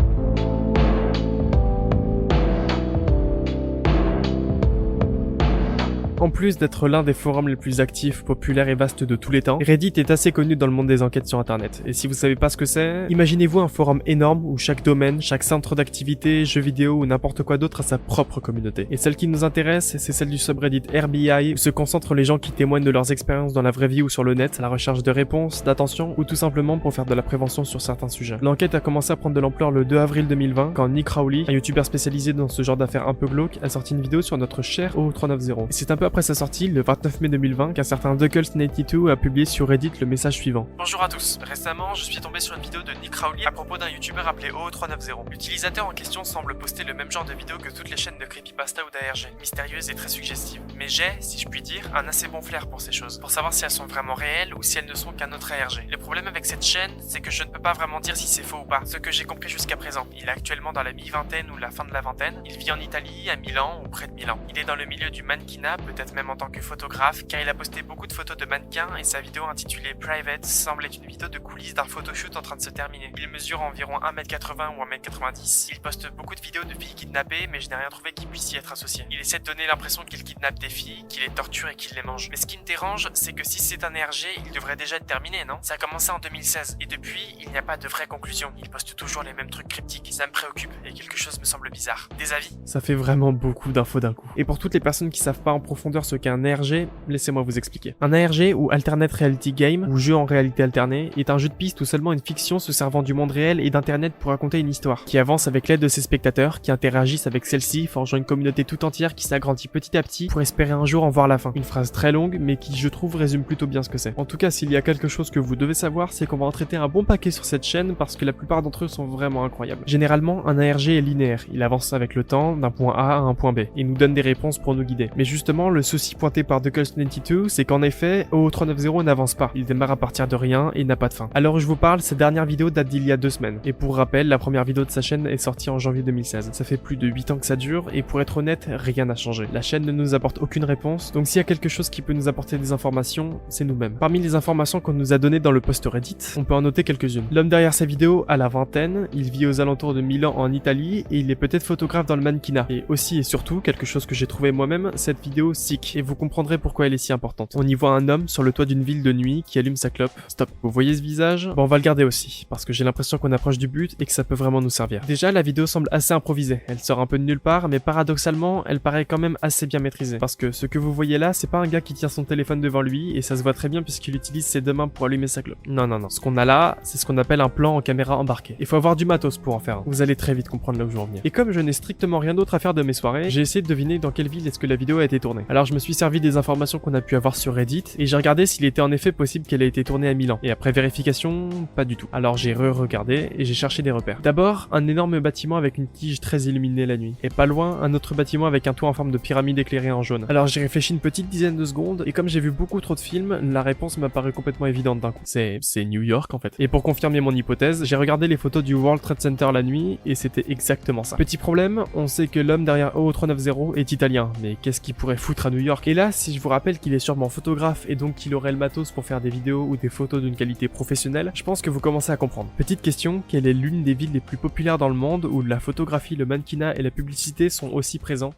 Speaker 1: En plus d'être l'un des forums les plus actifs, populaires et vastes de tous les temps, Reddit est assez connu dans le monde des enquêtes sur internet. Et si vous savez pas ce que c'est, imaginez-vous un forum énorme où chaque domaine, chaque centre d'activité, jeux vidéo ou n'importe quoi d'autre a sa propre communauté. Et celle qui nous intéresse, c'est celle du subreddit RBI, où se concentrent les gens qui témoignent de leurs expériences dans la vraie vie ou sur le net, à la recherche de réponses, d'attention ou tout simplement pour faire de la prévention sur certains sujets. L'enquête a commencé à prendre de l'ampleur le 2 avril 2020 quand Nick Rowley, un youtubeur spécialisé dans ce genre d'affaires un peu glauques, a sorti une vidéo sur notre cher O390. Et c'est un peu après sa sortie, le 29 mai 2020, qu'un certain Duckles92 a publié sur Reddit le message suivant.
Speaker 4: Bonjour à tous. Récemment, je suis tombé sur une vidéo de Nick Rowley à propos d'un youtubeur appelé OO390. L'utilisateur en question semble poster le même genre de vidéo que toutes les chaînes de creepypasta ou d'ARG, mystérieuses et très suggestives. Mais j'ai, si je puis dire, un assez bon flair pour ces choses, pour savoir si elles sont vraiment réelles ou si elles ne sont qu'un autre ARG. Le problème avec cette chaîne, c'est que je ne peux pas vraiment dire si c'est faux ou pas. Ce que j'ai compris jusqu'à présent, il est actuellement dans la mi-vingtaine ou la fin de la vingtaine. Il vit en Italie, à Milan ou près de Milan. Il est dans le milieu du mannequinat, peut-être même en tant que photographe, car il a posté beaucoup de photos de mannequins et sa vidéo intitulée Private semble être une vidéo de coulisses d'un photoshoot en train de se terminer. Il mesure environ 1m80 ou 1m90. Il poste beaucoup de vidéos de filles kidnappées, mais je n'ai rien trouvé qui puisse y être associé. Il essaie de donner l'impression qu'il kidnappe des filles, qu'il les torture et qu'il les mange. Mais ce qui me dérange, c'est que si c'est un ARG, il devrait déjà être terminé, non? Ça a commencé en 2016, et depuis, il n'y a pas de vraie conclusion. Il poste toujours les mêmes trucs cryptiques. Ça me préoccupe, et quelque chose me semble bizarre. Des avis?
Speaker 1: Ça fait vraiment beaucoup d'infos d'un coup. Et pour toutes les personnes qui savent pas en profondeur ce qu'est un ARG, laissez-moi vous expliquer. Un ARG, ou Alternate Reality Game, ou jeu en réalité alternée, est un jeu de piste ou seulement une fiction se servant du monde réel et d'internet pour raconter une histoire, qui avance avec l'aide de ses spectateurs, qui interagissent avec celle-ci, forgeant une communauté tout entière qui s'agrandit petit à petit pour espérer un jour en voir la fin. Une phrase très longue, mais qui je trouve résume plutôt bien ce que c'est. En tout cas, s'il y a quelque chose que vous devez savoir, c'est qu'on va en traiter un bon paquet sur cette chaîne parce que la plupart d'entre eux sont vraiment incroyables. Généralement, un ARG est linéaire, il avance avec le temps d'un point A à un point B, et nous donne des réponses pour nous guider. Mais justement, le souci pointé par Duckles92, c'est qu'en effet, O390 n'avance pas. Il démarre à partir de rien et n'a pas de fin. Alors je vous parle, cette dernière vidéo date d'il y a 2 semaines. Et pour rappel, la première vidéo de sa chaîne est sortie en janvier 2016. Ça fait plus de 8 ans que ça dure, et pour être honnête, rien n'a changé. La chaîne ne nous apporte aucune réponse, donc s'il y a quelque chose qui peut nous apporter des informations, c'est nous-mêmes. Parmi les informations qu'on nous a données dans le post Reddit, on peut en noter quelques-unes. L'homme derrière sa vidéo a la vingtaine, il vit aux alentours de Milan en Italie, et il est peut-être photographe dans le mannequinat. Et aussi et surtout, quelque chose que j'ai trouvé moi-même, cette vidéo sick, et vous comprendrez pourquoi elle est si importante. On y voit un homme sur le toit d'une ville de nuit qui allume sa clope. Stop. Vous voyez ce visage? Bon, on va le garder aussi, parce que j'ai l'impression qu'on approche du but et que ça peut vraiment nous servir. Déjà, la vidéo semble assez improvisée. Elle sort un peu de nulle part, mais paradoxalement, elle paraît quand même assez bien maîtrisée. Parce que ce que vous voyez là, c'est pas un gars qui tient son téléphone devant lui, et ça se voit très bien puisqu'il utilise ses deux mains pour allumer sa clope. Non, non, non. Ce qu'on a là, c'est ce qu'on appelle un plan en caméra embarquée. Il faut avoir du matos pour en faire un. Vous allez très vite comprendre là où je veux en venir. Et comme je n'ai strictement rien d'autre à faire de mes soirées, j'ai essayé de deviner dans quelle ville est-ce que la vidéo a été tournée. Alors je me suis servi des informations qu'on a pu avoir sur Reddit, et j'ai regardé s'il était en effet possible qu'elle ait été tournée à Milan. Et après vérification, pas du tout. Alors j'ai re-regardé et j'ai cherché des repères. D'abord, un énorme bâtiment avec une tige très illuminée la nuit. Et pas loin, un autre bâtiment avec un toit en forme de pyramide éclairé en jaune. Alors j'ai réfléchi une petite dizaine de secondes, et comme j'ai vu beaucoup trop de films, la réponse m'a paru complètement évidente d'un coup. C'est New York en fait. Et pour confirmer mon hypothèse, j'ai regardé les photos du World Trade Center la nuit, et c'était exactement ça. Petit problème, on sait que l'homme derrière O390 est italien, mais qu'est-ce qu'il pourrait foutre à New York? Et là, si je vous rappelle qu'il est sûrement photographe et donc qu'il aurait le matos pour faire des vidéos ou des photos d'une qualité professionnelle, je pense que vous commencez à comprendre. Petite question, quelle est l'une des villes les plus populaires dans le monde où la photographie, le mannequinat et la publicité sont aussi présents?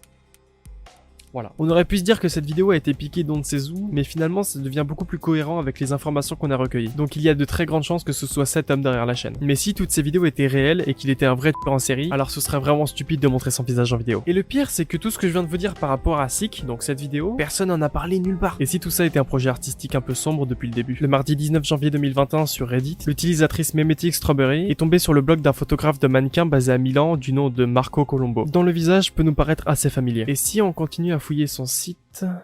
Speaker 1: Voilà. On aurait pu se dire que cette vidéo a été piquée d'on ne sait où, mais finalement ça devient beaucoup plus cohérent avec les informations qu'on a recueillies. Donc il y a de très grandes chances que ce soit cet homme derrière la chaîne. Mais si toutes ces vidéos étaient réelles et qu'il était un vrai tueur en série, alors ce serait vraiment stupide de montrer son visage en vidéo. Et le pire, c'est que tout ce que je viens de vous dire par rapport à Sick, donc cette vidéo, personne n'en a parlé nulle part. Et si tout ça était un projet artistique un peu sombre depuis le début. Le mardi 19 janvier 2021 sur Reddit, l'utilisatrice Memetic Strawberry est tombée sur le blog d'un photographe de mannequin basé à Milan du nom de Marco Colombo, dont le visage peut nous paraître assez familier. Et si on continue à fouiller son site,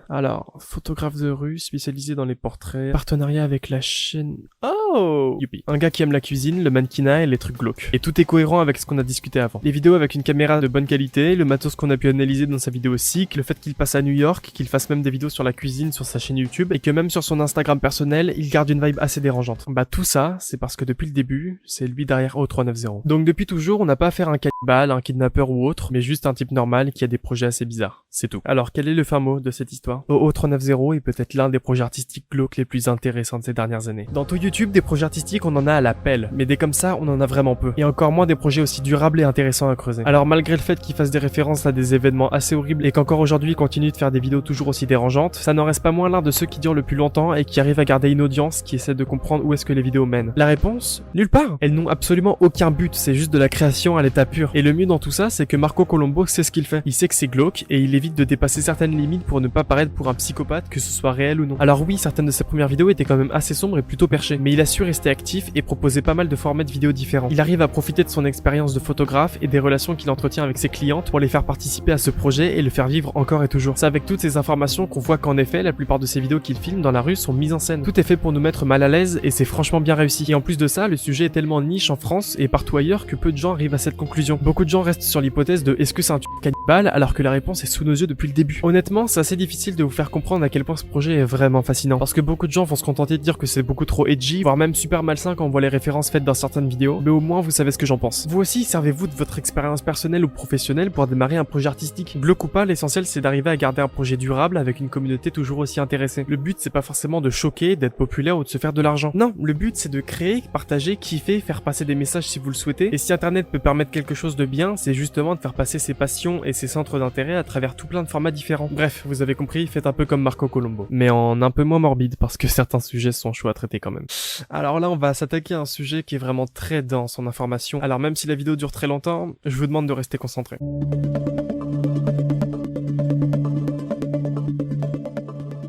Speaker 1: alors, photographe de rue, spécialisé dans les portraits, partenariat avec la chaîne... Oh, youpi. Un gars qui aime la cuisine, le mannequinat et les trucs glauques. Et tout est cohérent avec ce qu'on a discuté avant. Les vidéos avec une caméra de bonne qualité, le matos qu'on a pu analyser dans sa vidéo Sick, le fait qu'il passe à New York, qu'il fasse même des vidéos sur la cuisine sur sa chaîne YouTube, et que même sur son Instagram personnel, il garde une vibe assez dérangeante. Bah tout ça, c'est parce que depuis le début, c'est lui derrière O390. Donc depuis toujours, on n'a pas affaire à un cannibale, un kidnappeur ou autre, mais juste un type normal qui a des projets assez bizarres. C'est tout. Alors quel est le fin mot de cette histoire? OO390 est peut-être l'un des projets artistiques glauques les plus intéressants de ces dernières années. Dans tout YouTube, des projets artistiques, on en a à la pelle, mais des comme ça, on en a vraiment peu. Et encore moins des projets aussi durables et intéressants à creuser. Alors malgré le fait qu'il fasse des références à des événements assez horribles et qu'encore aujourd'hui il continue de faire des vidéos toujours aussi dérangeantes, ça n'en reste pas moins l'un de ceux qui durent le plus longtemps et qui arrivent à garder une audience qui essaie de comprendre où est-ce que les vidéos mènent. La réponse? Nulle part. Elles n'ont absolument aucun but, c'est juste de la création à l'état pur. Et le mieux dans tout ça, c'est que Marco Colombo sait ce qu'il fait. Il sait que c'est glauque et il évite de dépasser certaines limites pour ne pas paraître pour un psychopathe, que ce soit réel ou non. Alors oui, certaines de ses premières vidéos étaient quand même assez sombres et plutôt perchées, mais il a su rester actif et proposer pas mal de formats de vidéos différents. Il arrive à profiter de son expérience de photographe et des relations qu'il entretient avec ses clientes pour les faire participer à ce projet et le faire vivre encore et toujours. C'est avec toutes ces informations qu'on voit qu'en effet, la plupart de ces vidéos qu'il filme dans la rue sont mises en scène. Tout est fait pour nous mettre mal à l'aise et c'est franchement bien réussi. Et en plus de ça, le sujet est tellement niche en France et partout ailleurs que peu de gens arrivent à cette conclusion. Beaucoup de gens restent sur l'hypothèse de est-ce que c'est un cannibale alors que la réponse est sous nos yeux depuis le début. Honnêtement, c'est assez difficile de vous faire comprendre à quel point ce projet est vraiment fascinant. Parce que beaucoup de gens vont se contenter de dire que c'est beaucoup trop edgy, voire même super malsain quand on voit les références faites dans certaines vidéos, mais au moins vous savez ce que j'en pense. Vous aussi, servez-vous de votre expérience personnelle ou professionnelle pour démarrer un projet artistique. Glauque ou pas, l'essentiel c'est d'arriver à garder un projet durable avec une communauté toujours aussi intéressée. Le but c'est pas forcément de choquer, d'être populaire ou de se faire de l'argent. Non, le but c'est de créer, partager, kiffer, faire passer des messages si vous le souhaitez. Et si internet peut permettre quelque chose de bien, c'est justement de faire passer ses passions et ses centres d'intérêt à travers tout plein de formats différents. Bref, vous avez compris, faites un peu comme Marco Colombo. Mais en un peu moins morbide parce que certains sujets sont chauds à traiter quand même. Alors là, on va s'attaquer à un sujet qui est vraiment très dense en information. Alors même si la vidéo dure très longtemps, je vous demande de rester concentré.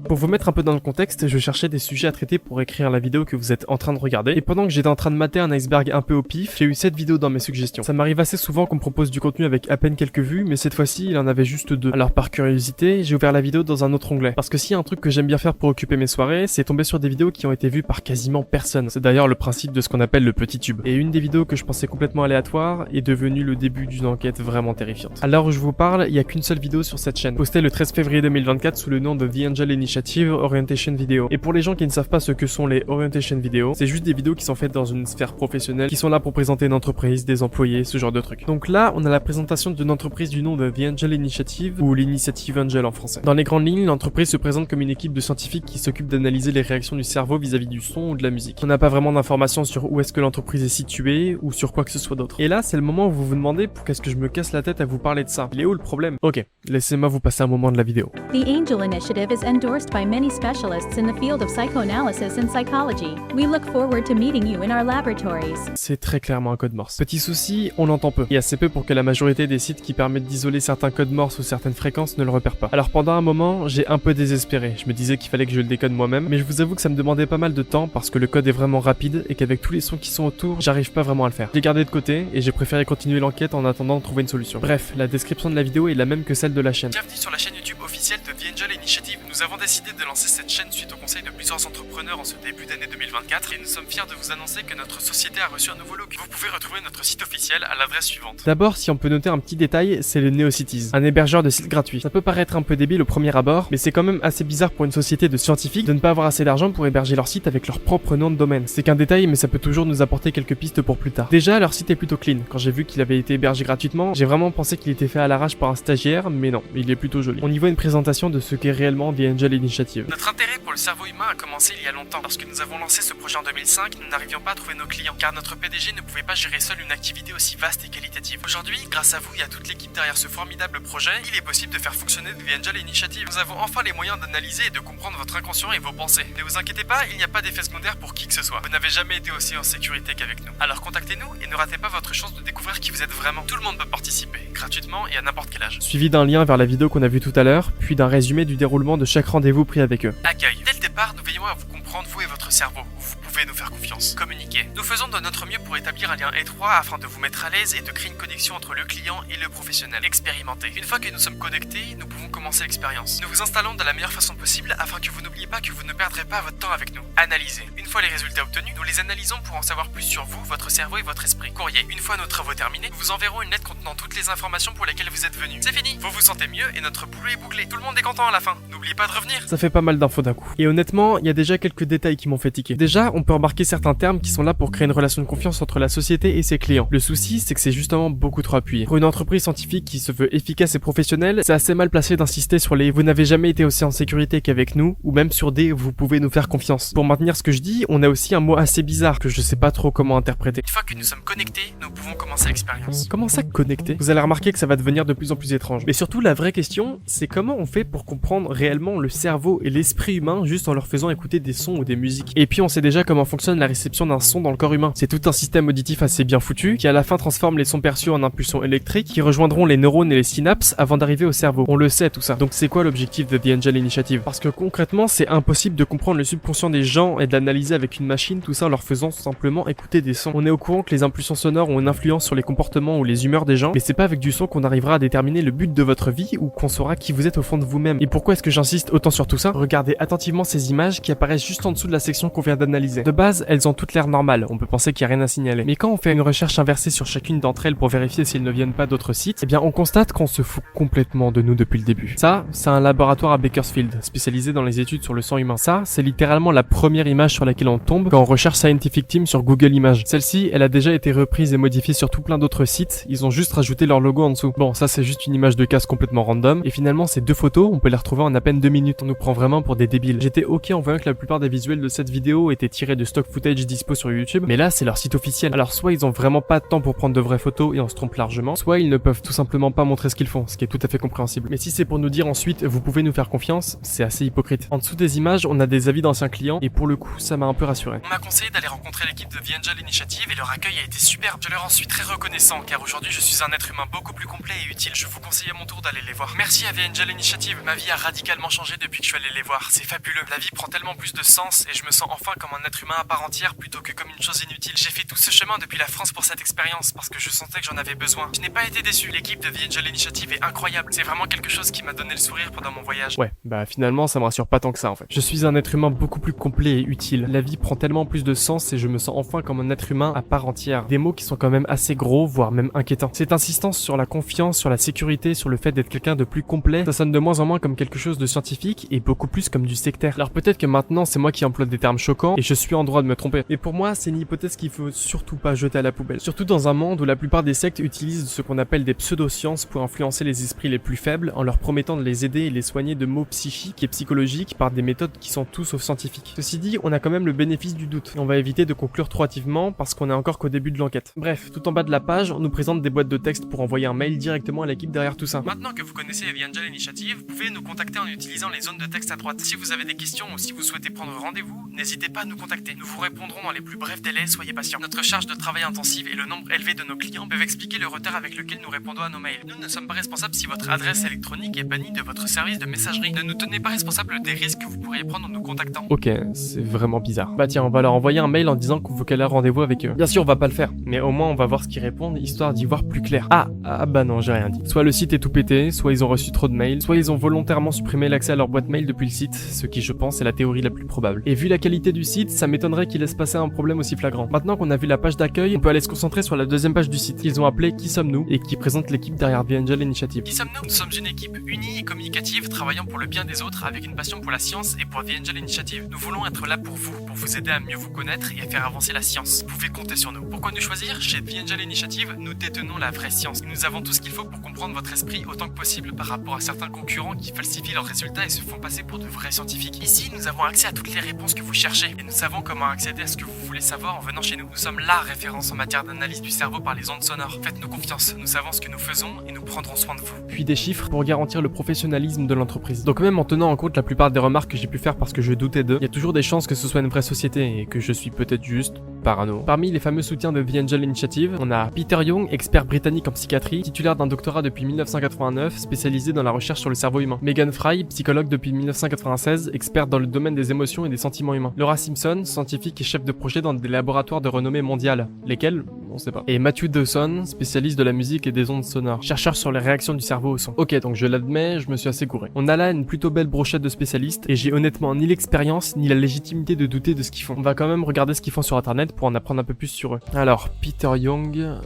Speaker 1: Pour vous mettre un peu dans le contexte, je cherchais des sujets à traiter pour écrire la vidéo que vous êtes en train de regarder. Et pendant que j'étais en train de mater un iceberg un peu au pif, j'ai eu cette vidéo dans mes suggestions. Ça m'arrive assez souvent qu'on me propose du contenu avec à peine quelques vues, mais cette fois-ci, il en avait juste 2. Alors par curiosité, j'ai ouvert la vidéo dans un autre onglet. Parce que s'il y a un truc que j'aime bien faire pour occuper mes soirées, c'est tomber sur des vidéos qui ont été vues par quasiment personne. C'est d'ailleurs le principe de ce qu'on appelle le petit tube. Et une des vidéos que je pensais complètement aléatoire est devenue le début d'une enquête vraiment terrifiante. À l'heure où je vous parle, il y a qu'une seule vidéo sur cette chaîne, postée le 13 février 2024 sous le nom de The Angel Initiative Orientation Video. Et pour les gens qui ne savent pas ce que sont les Orientation Video, c'est juste des vidéos qui sont faites dans une sphère professionnelle, qui sont là pour présenter une entreprise, des employés, ce genre de trucs. Donc là, on a la présentation d'une entreprise du nom de The Angel Initiative, ou l'Initiative Angel en français. Dans les grandes lignes, l'entreprise se présente comme une équipe de scientifiques qui s'occupe d'analyser les réactions du cerveau vis-à-vis du son ou de la musique. On n'a pas vraiment d'informations sur où est-ce que l'entreprise est située, ou sur quoi que ce soit d'autre. Et là, c'est le moment où vous vous demandez pourquoi est-ce que je me casse la tête à vous parler de ça. Il est où le problème? Ok, laissez-moi vous passer un moment de la vidéo.
Speaker 7: The Angel Initiative is endorsed by many specialists in the field of psychoanalysis and psychology. We look forward to meeting you in our laboratories.
Speaker 1: C'est très clairement un code morse. Petit souci, on l'entend peu. Et assez peu pour que la majorité des sites qui permettent d'isoler certains codes morse ou certaines fréquences ne le repèrent pas. Alors pendant un moment, j'ai un peu désespéré. Je me disais qu'il fallait que je le décode moi-même, mais je vous avoue que ça me demandait pas mal de temps parce que le code est vraiment rapide et qu'avec tous les sons qui sont autour, j'arrive pas vraiment à le faire. J'ai gardé de côté et j'ai préféré continuer l'enquête en attendant de trouver une solution. Bref, la description de la vidéo est la même que celle de la chaîne.
Speaker 4: Bienvenue sur la chaîne YouTube officielle de The Angel Initiative. Nous avons décidé de lancer cette chaîne suite au conseil de plusieurs entrepreneurs en ce début d'année 2024 et nous sommes fiers de vous annoncer que notre société a reçu un nouveau look. Vous pouvez retrouver notre site officiel à l'adresse suivante.
Speaker 1: D'abord, si on peut noter un petit détail, c'est le NeoCities, un hébergeur de sites gratuits. Ça peut paraître un peu débile au premier abord, mais c'est quand même assez bizarre pour une société de scientifiques de ne pas avoir assez d'argent pour héberger leur site avec leur propre nom de domaine. C'est qu'un détail, mais ça peut toujours nous apporter quelques pistes pour plus tard. Déjà, leur site est plutôt clean. Quand j'ai vu qu'il avait été hébergé gratuitement, j'ai vraiment pensé qu'il était fait à l'arrache par un stagiaire, mais non, il est plutôt joli. On y voit une présentation de ce qu'est réellement The Angel Initiative.
Speaker 4: Notre intérêt pour le cerveau humain a commencé il y a longtemps. Lorsque nous avons lancé ce projet en 2005, nous n'arrivions pas à trouver nos clients, car notre PDG ne pouvait pas gérer seul une activité aussi vaste et qualitative. Aujourd'hui, grâce à vous et à toute l'équipe derrière ce formidable projet, il est possible de faire fonctionner The Angel Initiative. Nous avons enfin les moyens d'analyser et de comprendre votre inconscient et vos pensées. Ne vous inquiétez pas, il n'y a pas d'effet secondaire pour qui que ce soit. Vous n'avez jamais été aussi en sécurité qu'avec nous. Alors contactez-nous et ne ratez pas votre chance de découvrir qui vous êtes vraiment. Tout le monde peut participer, gratuitement et à n'importe quel âge.
Speaker 1: Suivi d'un lien vers la vidéo qu'on a vue tout à l'heure, puis d'un résumé du déroulement de chaque rendez-vous pris avec eux.
Speaker 4: Accueil. Dès le départ, nous veillons à vous comprendre, vous et votre cerveau. Vous pouvez nous faire confiance. Communiquer. Nous faisons de notre mieux pour établir un lien étroit afin de vous mettre à l'aise et de créer une connexion entre le client et le professionnel. Expérimenter. Une fois que nous sommes connectés, nous pouvons commencer l'expérience. Nous vous installons de la meilleure façon possible afin que vous n'oubliez pas que vous ne perdrez pas votre temps avec nous. Analyser. Une fois les résultats obtenus, nous les analysons pour en savoir plus sur vous, votre cerveau et votre esprit. Courrier. Une fois nos travaux terminés, nous vous enverrons une lettre contenant toutes les informations pour lesquelles vous êtes venu. C'est fini. Vous vous sentez mieux et notre boulot est bouclé. Tout le monde est content à la fin. N'oubliez pas de revenir.
Speaker 1: Ça fait pas mal d'infos d'un coup. Et honnêtement, il y a déjà quelques détails qui m'ont fait tiquer. Déjà, on peut remarquer certains termes qui sont là pour créer une relation de confiance entre la société et ses clients. Le souci, c'est que c'est justement beaucoup trop appuyé. Pour une entreprise scientifique qui se veut efficace et professionnelle, c'est assez mal placé d'insister sur les « vous n'avez jamais été aussi en sécurité qu'avec nous » ou même sur des « vous pouvez nous faire confiance ». Pour maintenir ce que je dis, on a aussi un mot assez bizarre que je sais pas trop comment interpréter.
Speaker 4: Une fois que nous sommes connectés, nous pouvons commencer l'expérience.
Speaker 1: Comment ça connecter? Vous allez remarquer que ça va devenir de plus en plus étrange. Mais surtout, la vraie question, c'est comment on fait pour comprendre réellement le cerveau et l'esprit humain juste en leur faisant écouter des sons ou des musiques. Et puis on sait déjà comment fonctionne la réception d'un son dans le corps humain. C'est tout un système auditif assez bien foutu qui à la fin transforme les sons perçus en impulsions électriques qui rejoindront les neurones et les synapses avant d'arriver au cerveau. On le sait tout ça. Donc c'est quoi l'objectif de The Angel Initiative? Parce que concrètement, c'est impossible de comprendre le subconscient des gens et de l'analyser avec une machine, tout ça en leur faisant simplement écouter des sons. On est au courant que les impulsions sonores ont une influence sur les comportements ou les humeurs des gens, mais c'est pas avec du son qu'on arrivera à déterminer le but de votre vie ou qu'on saura qui vous êtes au fond de vous-même. Et pourquoi est-ce que j'insiste autant sur tout ça? Regardez attentivement ces images qui apparaissent juste en dessous de la section qu'on vient d'analyser. De base, elles ont toutes l'air normales, on peut penser qu'il n'y a rien à signaler. Mais quand on fait une recherche inversée sur chacune d'entre elles pour vérifier si elles ne viennent pas d'autres sites, eh bien on constate qu'on se fout complètement de nous depuis le début. Ça, c'est un laboratoire à Bakersfield, spécialisé dans les études sur le sang humain. Ça, c'est littéralement la première image sur laquelle on tombe quand on recherche Scientific Team sur Google Images. Celle-ci, elle a déjà été reprise et modifiée sur tout plein d'autres sites, ils ont juste rajouté leur logo en dessous. Bon, ça c'est juste une image de casse complètement random, et finalement ces deux photos, on peut les retrouver en à peine 2 minutes. On nous prend vraiment pour des débiles. J'étais ok en voyant que la plupart des visuels de cette vidéo étaient tirés de stock footage dispo sur YouTube, mais là c'est leur site officiel. Alors soit ils ont vraiment pas de temps pour prendre de vraies photos et on se trompe largement, soit ils ne peuvent tout simplement pas montrer ce qu'ils font, ce qui est tout à fait compréhensible. Mais si c'est pour nous dire ensuite vous pouvez nous faire confiance, c'est assez hypocrite. En dessous des images, on a des avis d'anciens clients, et pour le coup ça m'a un peu rassuré.
Speaker 4: On m'a conseillé d'aller rencontrer l'équipe de The Angel Initiative et leur accueil a été superbe. Je leur en suis très reconnaissant car aujourd'hui je suis un être humain beaucoup plus complet et utile. Je vous conseille à mon tour d'aller les voir. Merci à The Angel Initiative, ma vie a radicalement changé depuis que je suis allé les voir. C'est fabuleux. La vie prend tellement plus de sens et je me sens enfin comme un être humain à part entière plutôt que comme une chose inutile. J'ai fait tout ce chemin depuis la France pour cette expérience parce que je sentais que j'en avais besoin. Je n'ai pas été déçu. L'équipe de The Angel Initiative est incroyable. C'est vraiment quelque chose qui m'a donné le sourire pendant mon voyage.
Speaker 1: Ouais, bah finalement ça me rassure pas tant que ça en fait. Je suis un être humain beaucoup plus complet et utile. La vie prend tellement plus de sens et je me sens enfin comme un être humain à part entière. Des mots qui sont quand même assez gros, voire même inquiétants. Cette insistance sur la confiance, sur la sécurité, sur le fait d'être quelqu'un de plus complet, ça sonne de moins en moins comme quelque chose de scientifique et beaucoup plus comme du sectaire. Alors peut-être que maintenant c'est moi qui emploie des termes choquants et je suis en droit de me tromper. Mais pour moi c'est une hypothèse qu'il faut surtout pas jeter à la poubelle. Surtout dans un monde où la plupart des sectes utilisent ce qu'on appelle des pseudo-sciences pour influencer les esprits les plus faibles en leur promettant de les aider et les soigner de maux psychiques et psychologiques par des méthodes qui sont tout sauf scientifiques. Ceci dit, on a quand même le bénéfice du doute. On va éviter de conclure trop hâtivement parce qu'on est encore qu'au début de l'enquête. Bref, tout en bas de la page, on nous présente des boîtes de texte pour envoyer un mail directement à l'équipe derrière tout ça.
Speaker 4: Maintenant que vous connaissez The Angel Initiative, vous pouvez nous contacter en utilisant les zones de texte à droite. Si vous avez des questions ou si vous souhaitez prendre rendez-vous, n'hésitez pas à nous contacter. Nous vous répondrons dans les plus brefs délais, soyez patients. Notre charge de travail intensive et le nombre élevé de nos clients peuvent expliquer le retard avec lequel nous répondons à nos mails. Nous ne sommes pas responsables si votre adresse électronique est bannie de votre service de messagerie. Ne nous tenez pas responsables des risques que vous pourriez prendre en nous contactant.
Speaker 1: Ok, c'est vraiment bizarre. Bah tiens, on va leur envoyer un mail en disant qu'on veut qu'elle ait rendez-vous avec eux. Bien sûr, on va pas le faire, mais au moins on va voir ce qu'ils répondent, histoire d'y voir plus clair. Ah bah non, j'ai rien dit. Soit le site est tout pété, soit ils ont reçu trop de mails, soit ils ont volontairement supprimé l'accès à leur boîte mail depuis le site, ce qui je pense est la théorie la plus probable. Et vu la qualité du site, ça m'étonnerait qu'ils laissent passer un problème aussi flagrant. Maintenant qu'on a vu la page d'accueil, on peut aller se concentrer sur la deuxième page du site, qu'ils ont appelé Qui sommes-nous et qui présente l'équipe derrière The Angel Initiative.
Speaker 4: Qui sommes-nous? Nous sommes une équipe unie et communicative, travaillant pour le bien des autres avec une passion pour la science et pour The Angel Initiative. Nous voulons être là pour vous aider à mieux vous connaître et à faire avancer la science. Vous pouvez compter sur nous. Pourquoi nous choisir? Chez The Angel Initiative, nous détenons la vraie science. Nous avons tout ce qu'il faut pour comprendre votre esprit autant que possible par rapport à certains concurrents qui falsifient leurs résultats et se font passer pour de vrais scientifiques. Ici, nous avons accès à toutes les réponses que vous cherchez et nous savons comment accéder à ce que vous voulez savoir en venant chez nous. Nous sommes la référence en matière d'analyse du cerveau par les ondes sonores. Faites-nous confiance, nous savons ce que nous faisons et nous prendrons soin de vous.
Speaker 1: Puis des chiffres pour garantir le professionnalisme de l'entreprise. Donc même en tenant en compte la plupart des remarques que j'ai pu faire parce que je doutais d'eux, il y a toujours des chances que ce soit une vraie société et que je suis peut-être juste parano. Parmi les fameux soutiens de The Angel Initiative, on a Peter Young, expert britannique en psychiatrie, titulaire d'un doctorat depuis 1989, spécialisé dans la recherche sur le cerveau humain. Megan Fry, psychologue depuis 1996, experte dans le domaine des émotions et des sentiments humains. Laura Simpson, scientifique et chef de projet dans des laboratoires de renommée mondiale. Lesquels ? On sait pas. Et Matthew Dawson, spécialiste de la musique et des ondes sonores, chercheur sur les réactions du cerveau au son. Ok, donc je l'admets, je me suis assez gouré. On a là une plutôt belle brochette de spécialistes, et j'ai honnêtement ni l'expérience, ni la légitimité de douter de ce qu'ils font. On va quand même regarder ce qu'ils font sur internet pour en apprendre un peu plus sur eux. Alors, Peter Young...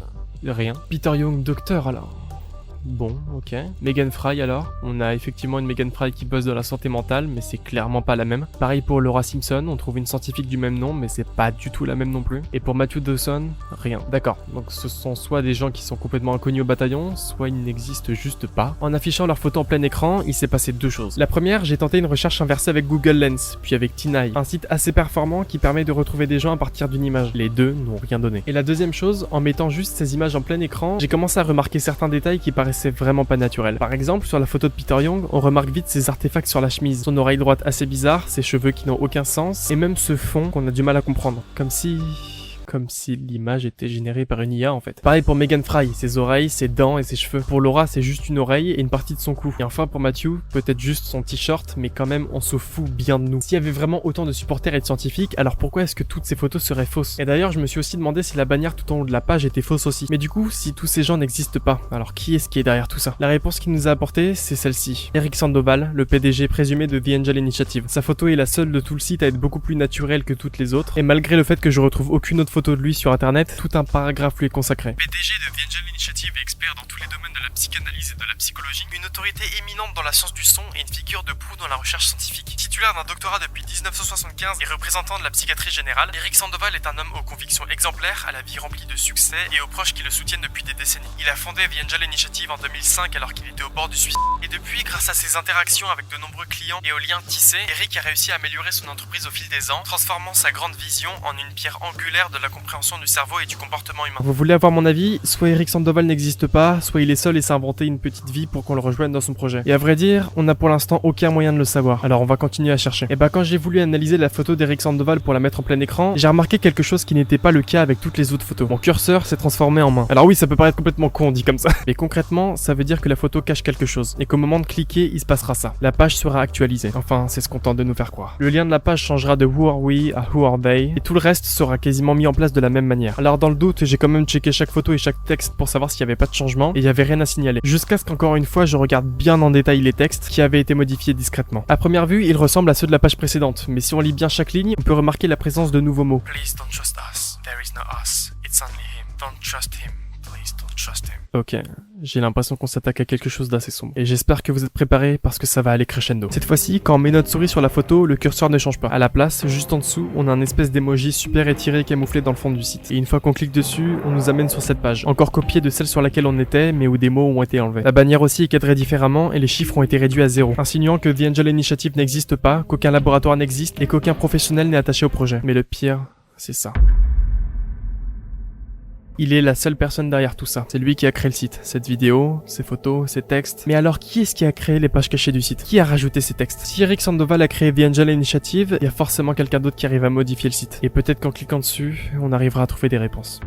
Speaker 1: rien. Peter Young, docteur alors. Bon, ok. Megan Fry alors. On a effectivement une Megan Fry qui bosse dans la santé mentale, mais c'est clairement pas la même. Pareil pour Laura Simpson, on trouve une scientifique du même nom, mais c'est pas du tout la même non plus. Et pour Matthew Dawson, rien. D'accord, donc ce sont soit des gens qui sont complètement inconnus au bataillon, soit ils n'existent juste pas. En affichant leurs photos en plein écran, il s'est passé deux choses. La première, j'ai tenté une recherche inversée avec Google Lens, puis avec Tineye, un site assez performant qui permet de retrouver des gens à partir d'une image. Les deux n'ont rien donné. Et la deuxième chose, en mettant juste ces images en plein écran, j'ai commencé à remarquer certains détails qui paraissaient vraiment pas naturels. Par exemple, sur la photo de Peter Young, on remarque vite ses artefacts sur la chemise, son oreille droite assez bizarre, ses cheveux qui n'ont aucun sens, et même ce fond qu'on a du mal à comprendre. Comme si l'image était générée par une IA en fait. Pareil pour Megan Fry, ses oreilles, ses dents et ses cheveux. Pour Laura, c'est juste une oreille et une partie de son cou. Et enfin pour Matthew, peut-être juste son t-shirt, mais quand même on se fout bien de nous. S'il y avait vraiment autant de supporters et de scientifiques, alors pourquoi est-ce que toutes ces photos seraient fausses? Et d'ailleurs, je me suis aussi demandé si la bannière tout en haut de la page était fausse aussi. Mais du coup, si tous ces gens n'existent pas, alors qui est-ce qui est derrière tout ça? La réponse qu'il nous a apportée, c'est celle-ci. Eric Sandoval, le PDG présumé de The Angel Initiative. Sa photo est la seule de tout le site à être beaucoup plus naturelle que toutes les autres, et malgré le fait que je retrouve aucune autre photo de lui sur internet, tout un paragraphe lui est consacré.
Speaker 4: PDG de The Angel Initiative et expert dans tous les domaines de la psychanalyse et de la psychologie, une autorité éminente dans la science du son et une figure de proue dans la recherche scientifique. Titulaire d'un doctorat depuis 1975 et représentant de la psychiatrie générale, Eric Sandoval est un homme aux convictions exemplaires, à la vie remplie de succès et aux proches qui le soutiennent depuis des décennies. Il a fondé The Angel Initiative en 2005 alors qu'il était au bord du suicide. Et depuis, grâce à ses interactions avec de nombreux clients et aux liens tissés, Eric a réussi à améliorer son entreprise au fil des ans, transformant sa grande vision en une pierre angulaire de la compréhension du cerveau et du comportement humain.
Speaker 1: Vous voulez avoir mon avis? Soit Eric Sandoval n'existe pas, soit il est seul et s'est inventé une petite vie pour qu'on le rejoigne dans son projet. Et à vrai dire, on n'a pour l'instant aucun moyen de le savoir. Alors on va continuer à chercher. Et bah quand j'ai voulu analyser la photo d'Eric Sandoval pour la mettre en plein écran, j'ai remarqué quelque chose qui n'était pas le cas avec toutes les autres photos. Mon curseur s'est transformé en main. Alors oui, ça peut paraître complètement con dit comme ça. Mais concrètement, ça veut dire que la photo cache quelque chose. Et qu'au moment de cliquer, il se passera ça. La page sera actualisée. Enfin, c'est ce qu'on tente de nous faire croire. Le lien de la page changera de Who are we à Who are they. Et tout le reste sera quasiment mis en place de la même manière. Alors dans le doute, j'ai quand même checké chaque photo et chaque texte pour savoir s'il n'y avait pas de changement, et il n'y avait rien à signaler. Jusqu'à ce qu'encore une fois je regarde bien en détail les textes qui avaient été modifiés discrètement. À première vue, ils ressemblent à ceux de la page précédente, mais si on lit bien chaque ligne, on peut remarquer la présence de nouveaux mots.
Speaker 4: Please don't trust us. There is no us. It's only him. Don't trust him. Please don't trust him.
Speaker 1: Ok, j'ai l'impression qu'on s'attaque à quelque chose d'assez sombre. Et j'espère que vous êtes préparés parce que ça va aller crescendo. Cette fois-ci, quand on met notre souris sur la photo, le curseur ne change pas. À la place, juste en dessous, on a un espèce d'emoji super étiré camouflé dans le fond du site. Et une fois qu'on clique dessus, on nous amène sur cette page. Encore copiée de celle sur laquelle on était, mais où des mots ont été enlevés. La bannière aussi est cadrée différemment et les chiffres ont été réduits à 0, insinuant que The Angel Initiative n'existe pas, qu'aucun laboratoire n'existe et qu'aucun professionnel n'est attaché au projet. Mais le pire, c'est ça. Il est la seule personne derrière tout ça. C'est lui qui a créé le site, cette vidéo, ces photos, ces textes. Mais alors qui est-ce qui a créé les pages cachées du site? Qui a rajouté ces textes? Si Eric Sandoval a créé The Angel Initiative, il y a forcément quelqu'un d'autre qui arrive à modifier le site. Et peut-être qu'en cliquant dessus, on arrivera à trouver des réponses.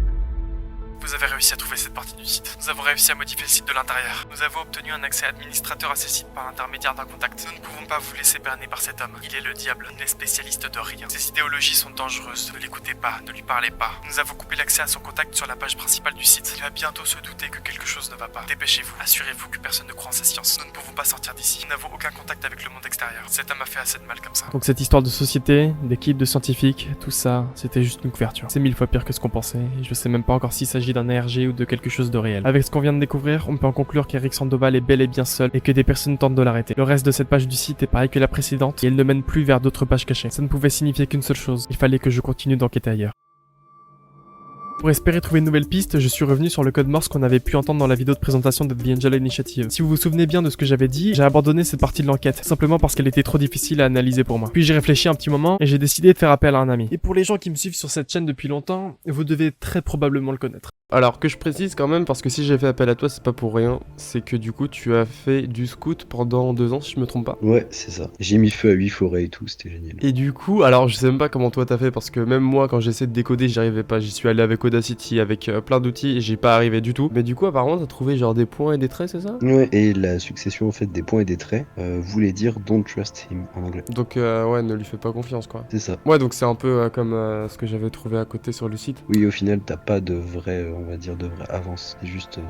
Speaker 4: Vous avez réussi à trouver cette partie du site. Nous avons réussi à modifier le site de l'intérieur. Nous avons obtenu un accès administrateur à ces sites par l'intermédiaire d'un contact. Nous ne pouvons pas vous laisser berner par cet homme. Il est le diable, il n'est spécialiste de rien. Ses idéologies sont dangereuses. Ne l'écoutez pas, ne lui parlez pas. Nous avons coupé l'accès à son contact sur la page principale du site. Il va bientôt se douter que quelque chose ne va pas. Dépêchez-vous. Assurez-vous que personne ne croit en sa science. Nous ne pouvons pas sortir d'ici. Nous n'avons aucun contact avec le monde extérieur. Cet homme a fait assez de mal comme ça.
Speaker 1: Donc cette histoire de société, d'équipe, de scientifiques, tout ça, c'était juste une couverture. C'est 1000 fois pire que ce qu'on pensait, et je sais même pas encore s'il s'agit d'un ARG ou de quelque chose de réel. Avec ce qu'on vient de découvrir, on peut en conclure qu'Eric Sandoval est bel et bien seul et que des personnes tentent de l'arrêter. Le reste de cette page du site est pareil que la précédente et elle ne mène plus vers d'autres pages cachées. Ça ne pouvait signifier qu'une seule chose, il fallait que je continue d'enquêter ailleurs. Pour espérer trouver une nouvelle piste, je suis revenu sur le code Morse qu'on avait pu entendre dans la vidéo de présentation de The Angel Initiative. Si vous vous souvenez bien de ce que j'avais dit, j'ai abandonné cette partie de l'enquête, simplement parce qu'elle était trop difficile à analyser pour moi. Puis j'ai réfléchi un petit moment et j'ai décidé de faire appel à un ami. Et pour les gens qui me suivent sur cette chaîne depuis longtemps, vous devez très probablement le connaître. Alors que je précise quand même, parce que si j'ai fait appel à toi, c'est pas pour rien, c'est que du coup tu as fait du scout pendant 2 ans si je me trompe pas.
Speaker 8: Ouais, c'est ça. J'ai mis feu à 8 forêts et tout, c'était génial.
Speaker 1: Et du coup, alors je sais même pas comment toi t'as fait, parce que même moi quand j'essaie de décoder j'y arrivais pas, j'y suis allé avec Audacity, avec plein d'outils et j'y pas arrivé du tout. Mais du coup apparemment t'as trouvé genre des points et des traits, c'est ça?
Speaker 8: Ouais, et la succession en fait des points et des traits voulait dire don't trust him en anglais.
Speaker 1: Donc ouais, ne lui fais pas confiance quoi.
Speaker 8: C'est ça.
Speaker 1: Ouais, donc c'est un peu comme ce que j'avais trouvé à côté sur le site.
Speaker 8: Oui, au final, t'as pas de vraie, on va dire, de vraie avance. C'est juste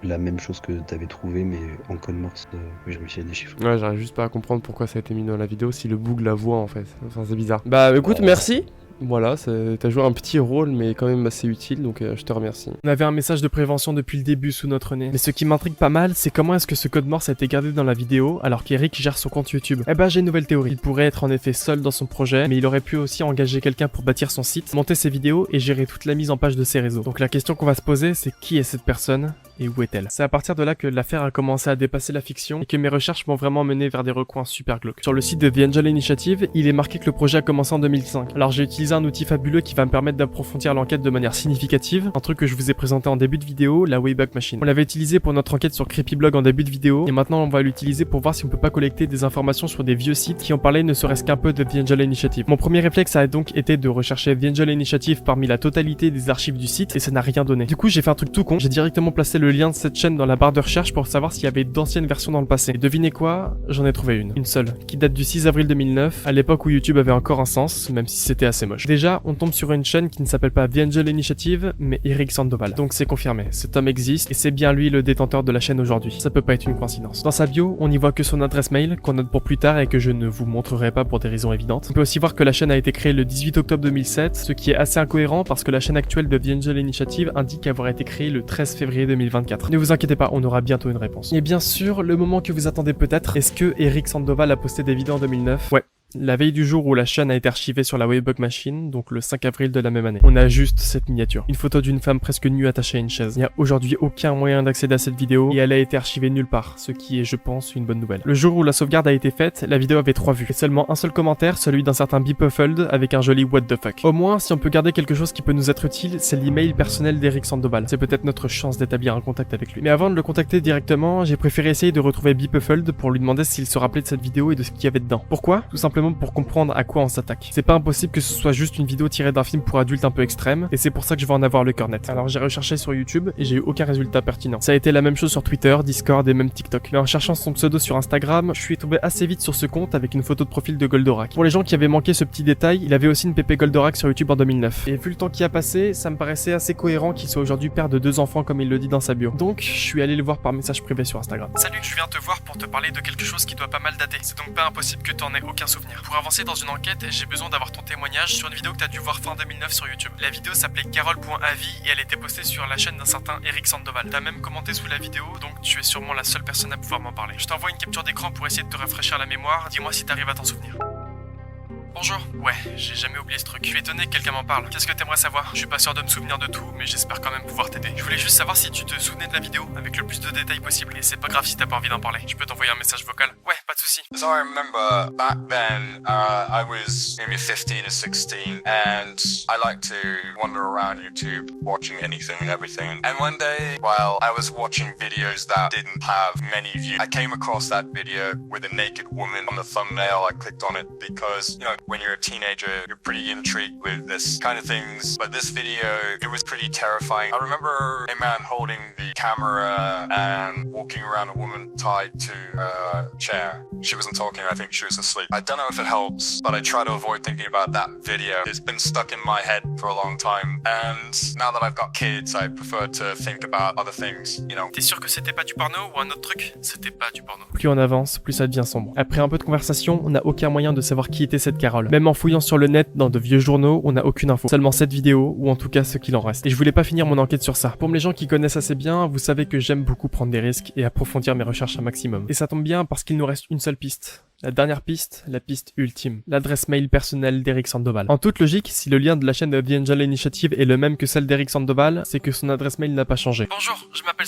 Speaker 8: la même chose que t'avais trouvé, mais en code Morse, j'ai réussi à déchiffrer.
Speaker 1: Ouais, j'arrive juste pas à comprendre pourquoi ça a été mis dans la vidéo si le bug la voit en fait. Enfin, c'est bizarre. Bah écoute, merci. Voilà, t'as joué un petit rôle mais quand même assez utile, donc je te remercie. On avait un message de prévention depuis le début sous notre nez. Mais ce qui m'intrigue pas mal, c'est comment est-ce que ce code Morse a été gardé dans la vidéo alors qu'Eric gère son compte YouTube. Eh ben j'ai une nouvelle théorie. Il pourrait être en effet seul dans son projet, mais il aurait pu aussi engager quelqu'un pour bâtir son site, monter ses vidéos et gérer toute la mise en page de ses réseaux. Donc la question qu'on va se poser, c'est qui est cette personne et où est-elle? C'est à partir de là que l'affaire a commencé à dépasser la fiction et que mes recherches m'ont vraiment mené vers des recoins super glauques. Sur le site de The Angel Initiative, il est marqué que le projet a commencé en 2005. Alors j'ai utilisé un outil fabuleux qui va me permettre d'approfondir l'enquête de manière significative, un truc que je vous ai présenté en début de vidéo, la Wayback Machine. On l'avait utilisé pour notre enquête sur Creepyblog en début de vidéo, et maintenant on va l'utiliser pour voir si on peut pas collecter des informations sur des vieux sites qui ont parlé ne serait-ce qu'un peu de The Angel Initiative. Mon premier réflexe a donc été de rechercher The Angel Initiative parmi la totalité des archives du site, et ça n'a rien donné. Du coup j'ai fait un truc tout con, j'ai directement placé le lien de cette chaîne dans la barre de recherche pour savoir s'il y avait d'anciennes versions dans le passé. Et devinez quoi? J'en ai trouvé une seule, qui date du 6 avril 2009, à l'époque où YouTube avait encore un sens, même si c'était assez moche. Déjà, on tombe sur une chaîne qui ne s'appelle pas The Angel Initiative, mais Eric Sandoval. Donc c'est confirmé, cet homme existe, et c'est bien lui le détenteur de la chaîne aujourd'hui. Ça peut pas être une coïncidence. Dans sa bio, on n'y voit que son adresse mail, qu'on note pour plus tard et que je ne vous montrerai pas pour des raisons évidentes. On peut aussi voir que la chaîne a été créée le 18 octobre 2007, ce qui est assez incohérent parce que la chaîne actuelle de The Angel Initiative indique avoir été créée le 13 février 2024. Ne vous inquiétez pas, on aura bientôt une réponse. Et bien sûr, le moment que vous attendez peut-être, est-ce que Eric Sandoval a posté des vidéos en 2009? Ouais. La veille du jour où la chaîne a été archivée sur la Wayback Machine, donc le 5 avril de la même année. On a juste cette miniature. Une photo d'une femme presque nue attachée à une chaise. Il n'y a aujourd'hui aucun moyen d'accéder à cette vidéo et elle a été archivée nulle part, ce qui est, je pense, une bonne nouvelle. Le jour où la sauvegarde a été faite, la vidéo avait 3 vues. Et seulement un seul commentaire, celui d'un certain Beepuffled avec un joli what the fuck. Au moins, si on peut garder quelque chose qui peut nous être utile, c'est l'email personnel d'Eric Sandoval. C'est peut-être notre chance d'établir un contact avec lui. Mais avant de le contacter directement, j'ai préféré essayer de retrouver Beepuffled pour lui demander s'il se rappelait de cette vidéo et de ce qu'il y avait dedans. Pourquoi? Tout simplement pour comprendre à quoi on s'attaque. C'est pas impossible que ce soit juste une vidéo tirée d'un film pour adultes un peu extrême, et c'est pour ça que je vais en avoir le cœur net. Alors j'ai recherché sur YouTube et j'ai eu aucun résultat pertinent. Ça a été la même chose sur Twitter, Discord et même TikTok. Mais en cherchant son pseudo sur Instagram, je suis tombé assez vite sur ce compte avec une photo de profil de Goldorak. Pour les gens qui avaient manqué ce petit détail, il avait aussi une PP Goldorak sur YouTube en 2009. Et vu le temps qui a passé, ça me paraissait assez cohérent qu'il soit aujourd'hui père de 2 enfants comme il le dit dans sa bio. Donc je suis allé le voir par message privé sur Instagram.
Speaker 4: Salut, je viens te voir pour te parler de quelque chose qui doit pas mal dater. C'est donc pas impossible que t'en aies aucun souvenir. Pour avancer dans une enquête, j'ai besoin d'avoir ton témoignage sur une vidéo que t'as dû voir fin 2009 sur YouTube. La vidéo s'appelait Carole.avi et elle était postée sur la chaîne d'un certain Eric Sandoval. T'as même commenté sous la vidéo, donc tu es sûrement la seule personne à pouvoir m'en parler. Je t'envoie une capture d'écran pour essayer de te rafraîchir la mémoire. Dis-moi si t'arrives à t'en souvenir. Bonjour. Ouais, j'ai jamais oublié ce truc. Je suis étonné que quelqu'un m'en parle. Qu'est-ce que t'aimerais savoir? Je suis pas sûr de me souvenir de tout, mais j'espère quand même pouvoir t'aider. Je voulais juste savoir si tu te souvenais de la vidéo, avec le plus de détails possible. Et c'est pas grave si t'as pas envie d'en parler. Je peux t'envoyer un message vocal? Ouais, pas de soucis.
Speaker 9: So I remember back then, I was maybe 15 or 16, and I like to wander around YouTube watching anything and everything. And one day, while I was watching videos that didn't have many views, I came across that video with a naked woman on the thumbnail. I clicked on it because, you know, when you're a teenager, you're pretty intrigued with this kind of things. But this video, it was pretty terrifying. I remember a man holding the camera and walking around a woman tied to a chair. She wasn't talking, I think she was asleep. I don't know if it helps, but I try to avoid thinking about that video. It's been stuck in my head for a long time. And now that I've got kids, I prefer to think about other things, you know.
Speaker 4: T'es sûr que c'était pas du porno ou un autre truc? C'était pas du porno.
Speaker 1: Plus on avance, plus ça devient sombre. Après un peu de conversation, on n'a aucun moyen de savoir qui était cette Carole. parole. Même en fouillant sur le net dans de vieux journaux, on n'a aucune info. Seulement cette vidéo, ou en tout cas ce qu'il en reste. Et je voulais pas finir mon enquête sur ça. Pour les gens qui connaissent assez bien, vous savez que j'aime beaucoup prendre des risques et approfondir mes recherches un maximum. Et ça tombe bien parce qu'il nous reste une seule piste. La dernière piste, la piste ultime, l'adresse mail personnelle d'Eric Sandoval. En toute logique, si le lien de la chaîne de The Angel Initiative est le même que celle d'Eric Sandoval, c'est que son adresse mail n'a pas changé.
Speaker 4: Bonjour, je m'appelle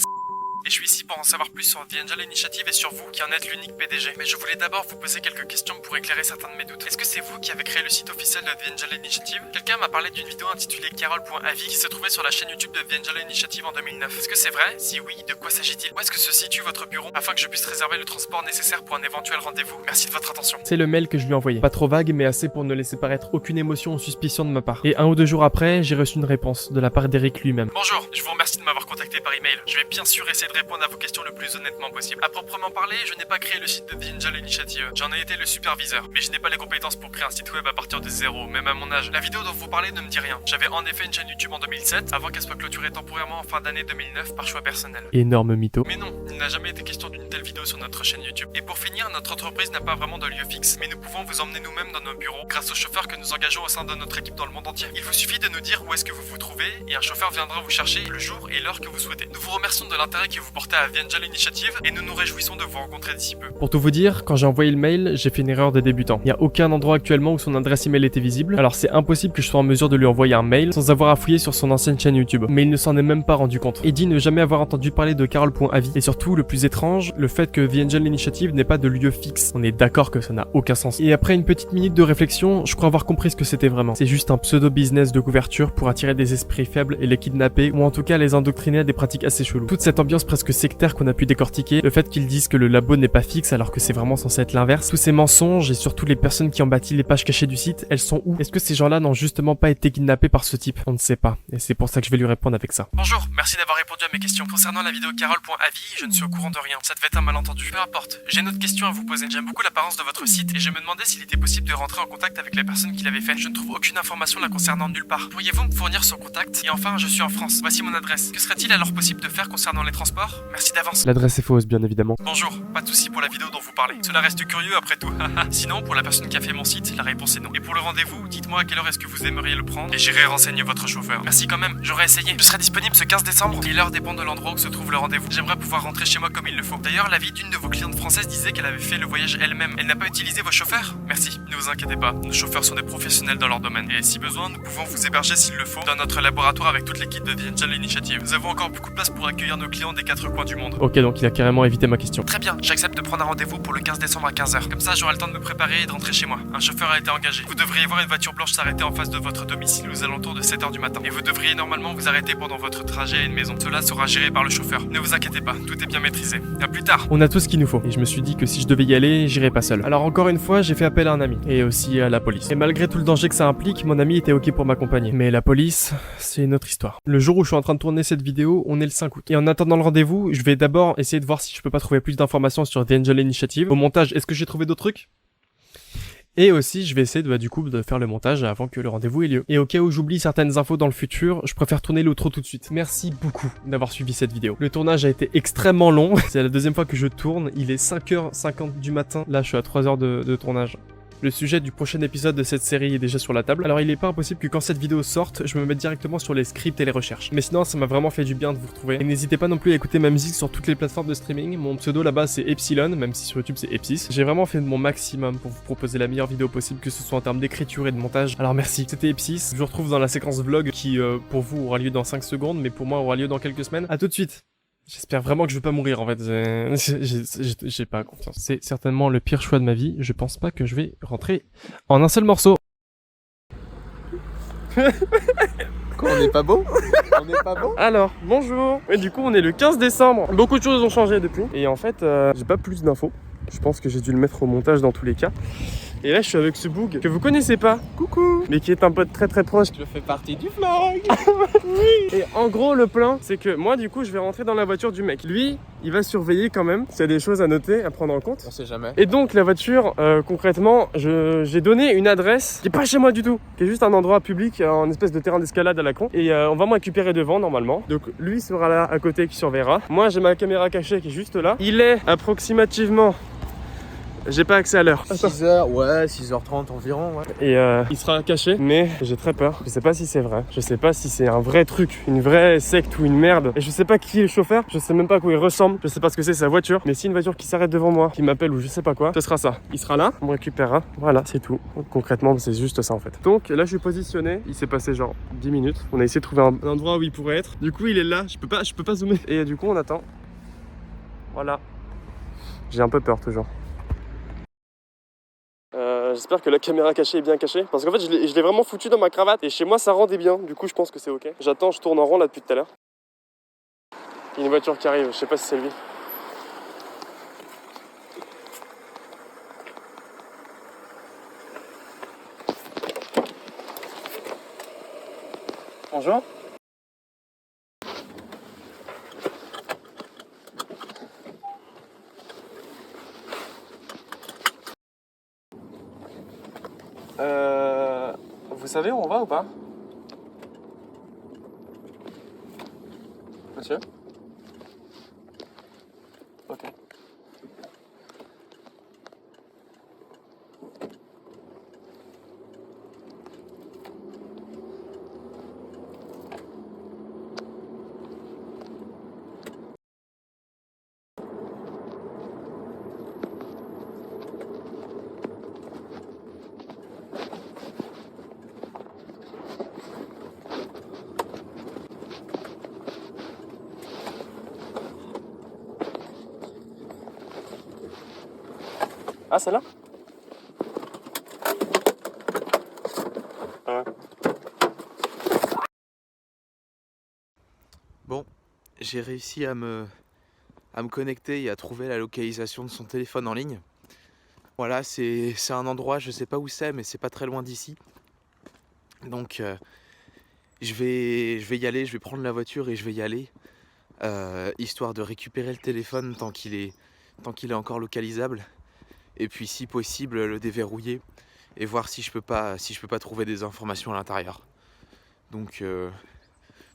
Speaker 4: et je suis ici pour en savoir plus sur The Angel Initiative et sur vous qui en êtes l'unique PDG. Mais je voulais d'abord vous poser quelques questions pour éclairer certains de mes doutes. Est-ce que c'est vous qui avez créé le site officiel de The Angel Initiative? Quelqu'un m'a parlé d'une vidéo intitulée Carole.avi qui se trouvait sur la chaîne YouTube de The Angel Initiative en 2009. Est-ce que c'est vrai? Si oui, de quoi s'agit-il? Où est-ce que se situe votre bureau afin que je puisse réserver le transport nécessaire pour un éventuel rendez-vous? Merci de votre attention.
Speaker 1: C'est le mail que je lui ai envoyé. Pas trop vague, mais assez pour ne laisser paraître aucune émotion ou suspicion de ma part. Et 1 ou 2 jours après, j'ai reçu une réponse de la part d'Eric lui-même.
Speaker 4: Bonjour, je vous remercie de m'avoir contacté par email. Je vais bien sûr essayer de répondre à vos questions le plus honnêtement possible. À proprement parler, je n'ai pas créé le site de The Angel Initiative. J'en ai été le superviseur, mais je n'ai pas les compétences pour créer un site web à partir de zéro, même à mon âge. La vidéo dont vous parlez ne me dit rien. J'avais en effet une chaîne YouTube en 2007, avant qu'elle soit clôturée temporairement en fin d'année 2009 par choix personnel.
Speaker 1: Énorme mytho.
Speaker 4: Mais non, il n'a jamais été question d'une telle vidéo sur notre chaîne YouTube. Et pour finir, notre entreprise n'a pas vraiment de lieu fixe, mais nous pouvons vous emmener nous-mêmes dans nos bureaux grâce aux chauffeurs que nous engageons au sein de notre équipe dans le monde entier. Il vous suffit de nous dire où est-ce que vous vous trouvez et un chauffeur viendra vous chercher le jour et l'heure que vous souhaitez. Nous vous remercions de l'intérêt que vous portez à The Angel Initiative et nous nous réjouissons de vous rencontrer d'ici peu.
Speaker 1: Pour tout vous dire, quand j'ai envoyé le mail, j'ai fait une erreur de débutant. Il n'y a aucun endroit actuellement où son adresse email était visible, alors c'est impossible que je sois en mesure de lui envoyer un mail sans avoir à fouiller sur son ancienne chaîne YouTube. Mais il ne s'en est même pas rendu compte. Il dit ne jamais avoir entendu parler de Carole.avi. Et surtout, le plus étrange, le fait que The Angel Initiative n'ait pas de lieu fixe. On est d'accord que ça n'a aucun sens. Et après une petite minute de réflexion, je crois avoir compris ce que c'était vraiment. C'est juste un pseudo-business de couverture pour attirer des esprits faibles et les kidnapper, ou en tout cas les indoctriner à des pratiques assez cheloues. Toute cette ambiance presque sectaire qu'on a pu décortiquer, le fait qu'ils disent que le labo n'est pas fixe alors que c'est vraiment censé être l'inverse, tous ces mensonges et surtout les personnes qui ont bâti les pages cachées du site, elles sont où? Est-ce que ces gens-là n'ont justement pas été kidnappés par ce type? On ne sait pas, et c'est pour ça que je vais lui répondre avec ça.
Speaker 4: Bonjour, merci d'avoir répondu à mes questions. Concernant la vidéo Carole.avi, je ne suis au courant de rien. Ça devait être un malentendu. Peu importe, j'ai une autre question à vous poser. J'aime beaucoup l'apparence de votre site et je me demandais s'il était possible de rentrer en contact avec les personnes qui l'avaient fait. Je ne trouve aucune information la concernant nulle part. Pourriez-vous me fournir son contact? Et enfin, je suis en France. Voici mon adresse. Que serait-il alors possible de faire concernant les transports? Merci d'avance.
Speaker 1: L'adresse est fausse, bien évidemment.
Speaker 4: Bonjour, pas de soucis pour la vidéo dont vous parlez. Cela reste curieux après tout. Sinon, pour la personne qui a fait mon site, la réponse est non. Et pour le rendez-vous, dites-moi à quelle heure est-ce que vous aimeriez le prendre et j'irai renseigner votre chauffeur. Merci quand même, j'aurais essayé. Je serai disponible ce 15 décembre et l'heure dépend de l'endroit où se trouve le rendez-vous. J'aimerais pouvoir rentrer chez moi comme il le faut. D'ailleurs, la vie d'une de vos clientes françaises disait qu'elle avait fait le voyage elle-même. Elle n'a pas utilisé vos chauffeurs? Merci, ne vous inquiétez pas. Nos chauffeurs sont des professionnels dans leur domaine. Et si besoin, nous pouvons vous héberger s'il le faut dans notre laboratoire avec toute l'équipe de The Angel Initiative. Nous avons encore beaucoup de place pour accueillir nos clients des 4 coins du monde.
Speaker 1: Ok, donc il a carrément évité ma question.
Speaker 4: Très bien, j'accepte de prendre un rendez-vous pour le 15 décembre à 15h. Comme ça, j'aurai le temps de me préparer et de rentrer chez moi. Un chauffeur a été engagé. Vous devriez voir une voiture blanche s'arrêter en face de votre domicile aux alentours de 7h du matin. Et vous devriez normalement vous arrêter pendant votre trajet à une maison. Cela sera géré par le chauffeur. Ne vous inquiétez pas, tout est bien maîtrisé. À plus tard.
Speaker 1: On a tout ce qu'il nous faut. Et je me suis dit que si je devais y aller, j'irais pas seul. Alors encore une fois, j'ai fait appel à un ami. Et aussi à la police. Et malgré tout le danger que ça implique, mon ami était ok pour m'accompagner. Mais la police, c'est une autre histoire. Le jour où je suis en train de tourner cette vidéo, on est le 5 août. Et en attendant le rendez-vous, je vais d'abord essayer de voir si je peux pas trouver plus d'informations sur The Angel Initiative. Au montage, est-ce que j'ai trouvé d'autres trucs? Et aussi, je vais essayer de faire le montage avant que le rendez-vous ait lieu. Et au cas où j'oublie certaines infos dans le futur, je préfère tourner l'outro tout de suite. Merci beaucoup d'avoir suivi cette vidéo. Le tournage a été extrêmement long. C'est la deuxième fois que je tourne. Il est 5h50 du matin. Là, je suis à 3h de tournage. Le sujet du prochain épisode de cette série est déjà sur la table. Alors il est pas impossible que quand cette vidéo sorte, je me mette directement sur les scripts et les recherches. Mais sinon ça m'a vraiment fait du bien de vous retrouver. Et n'hésitez pas non plus à écouter ma musique sur toutes les plateformes de streaming. Mon pseudo là-bas c'est Epsilon, même si sur YouTube c'est Epsis. J'ai vraiment fait de mon maximum pour vous proposer la meilleure vidéo possible, que ce soit en termes d'écriture et de montage. Alors merci, c'était Epsis. Je vous retrouve dans la séquence vlog qui pour vous aura lieu dans 5 secondes, mais pour moi aura lieu dans quelques semaines. À tout de suite. J'espère vraiment que je vais pas mourir en fait, j'ai pas confiance. C'est certainement le pire choix de ma vie, je pense pas que je vais rentrer en un seul morceau.
Speaker 10: Quoi, on n'est pas beau? On n'est pas beau?
Speaker 1: Alors, bonjour. Et du coup on est le 15 décembre, beaucoup de choses ont changé depuis. Et en fait, j'ai pas plus d'infos, je pense que j'ai dû le mettre au montage dans tous les cas. Et là je suis avec ce boug que vous connaissez pas, coucou, mais qui est un pote très très proche.
Speaker 10: Je fais partie du vlog.
Speaker 1: Oui. Et en gros le plan c'est que moi du coup je vais rentrer dans la voiture du mec. Lui il va surveiller quand même, s'il y a des choses à noter, à prendre en compte.
Speaker 10: On sait jamais.
Speaker 1: Et donc la voiture, concrètement, j'ai donné une adresse qui est pas chez moi du tout, qui est juste un endroit public, en espèce de terrain d'escalade à la con. Et on va me récupérer devant normalement. Donc lui sera là à côté qui surveillera. Moi j'ai ma caméra cachée qui est juste là. Il est approximativement J'ai pas accès à l'heure.
Speaker 10: 6h, ouais, 6h30 environ, ouais.
Speaker 1: Et il sera caché, mais j'ai très peur. Je sais pas si c'est vrai. Je sais pas si c'est un vrai truc, une vraie secte ou une merde. Et je sais pas qui est le chauffeur. Je sais même pas à quoi il ressemble. Je sais pas ce que c'est sa voiture. Mais si une voiture qui s'arrête devant moi, qui m'appelle ou je sais pas quoi, ce sera ça. Il sera là, on me récupérera. Voilà, c'est tout. Donc, concrètement, c'est juste ça en fait. Donc là, je suis positionné. Il s'est passé genre 10 minutes. On a essayé de trouver un endroit où il pourrait être. Du coup, il est là. Je peux pas zoomer. Et du coup, on attend. Voilà. J'ai un peu peur toujours. J'espère que la caméra cachée est bien cachée. Parce qu'en fait, je l'ai vraiment foutu dans ma cravate. Et chez moi, ça rendait bien. Du coup, je pense que c'est ok. J'attends, je tourne en rond là depuis tout à l'heure. Il y a une voiture qui arrive. Je sais pas si c'est lui. Bonjour. Vous savez où on va ou pas? Monsieur? Ok. Ah, celle-là? Ah ouais.
Speaker 10: Bon, j'ai réussi à me connecter et à trouver la localisation de son téléphone en ligne. Voilà, c'est un endroit, je sais pas où c'est, mais c'est pas très loin d'ici. Donc, je vais y aller, je vais prendre la voiture et je vais y aller, histoire de récupérer le téléphone tant qu'il est encore localisable. Et puis, si possible, le déverrouiller et voir si je peux pas trouver des informations à l'intérieur. Donc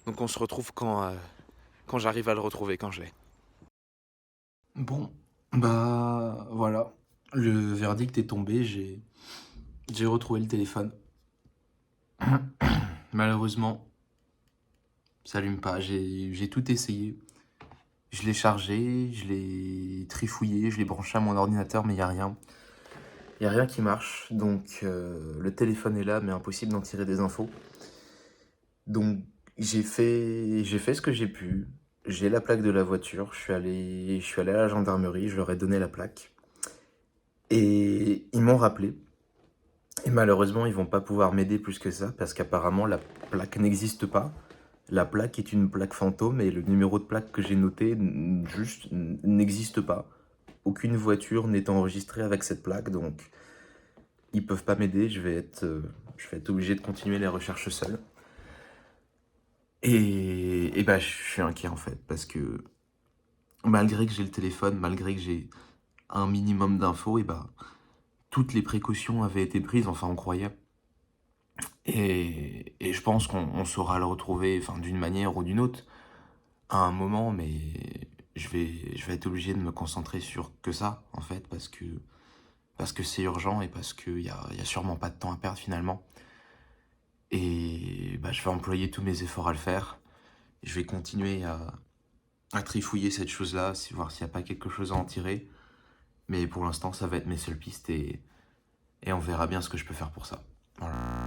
Speaker 10: on se retrouve quand j'arrive à le retrouver, quand je l'ai. Bon, bah voilà, le verdict est tombé, j'ai retrouvé le téléphone. Malheureusement, ça allume pas, j'ai tout essayé. Je l'ai chargé, je l'ai trifouillé, je l'ai branché à mon ordinateur, mais il n'y a rien. Il n'y a rien qui marche, donc le téléphone est là, mais impossible d'en tirer des infos. Donc j'ai fait ce que j'ai pu. J'ai la plaque de la voiture, je suis allé à la gendarmerie, je leur ai donné la plaque. Et ils m'ont rappelé. Et malheureusement, ils vont pas pouvoir m'aider plus que ça, parce qu'apparemment, la plaque n'existe pas. La plaque est une plaque fantôme, et le numéro de plaque que j'ai noté, juste, n'existe pas. Aucune voiture n'est enregistrée avec cette plaque, donc ils peuvent pas m'aider, je vais être obligé de continuer les recherches seul. Et bah, je suis inquiet en fait, parce que malgré que j'ai le téléphone, malgré que j'ai un minimum d'infos, et bah, toutes les précautions avaient été prises, enfin on croyait. Et je pense qu'on saura le retrouver, enfin d'une manière ou d'une autre, à un moment, mais je vais être obligé de me concentrer sur que ça, en fait, parce que c'est urgent et parce qu'il y a sûrement pas de temps à perdre finalement. Et bah, je vais employer tous mes efforts à le faire. Je vais continuer à trifouiller cette chose-là, voir s'il n'y a pas quelque chose à en tirer. Mais pour l'instant, ça va être mes seules pistes et on verra bien ce que je peux faire pour ça. Voilà.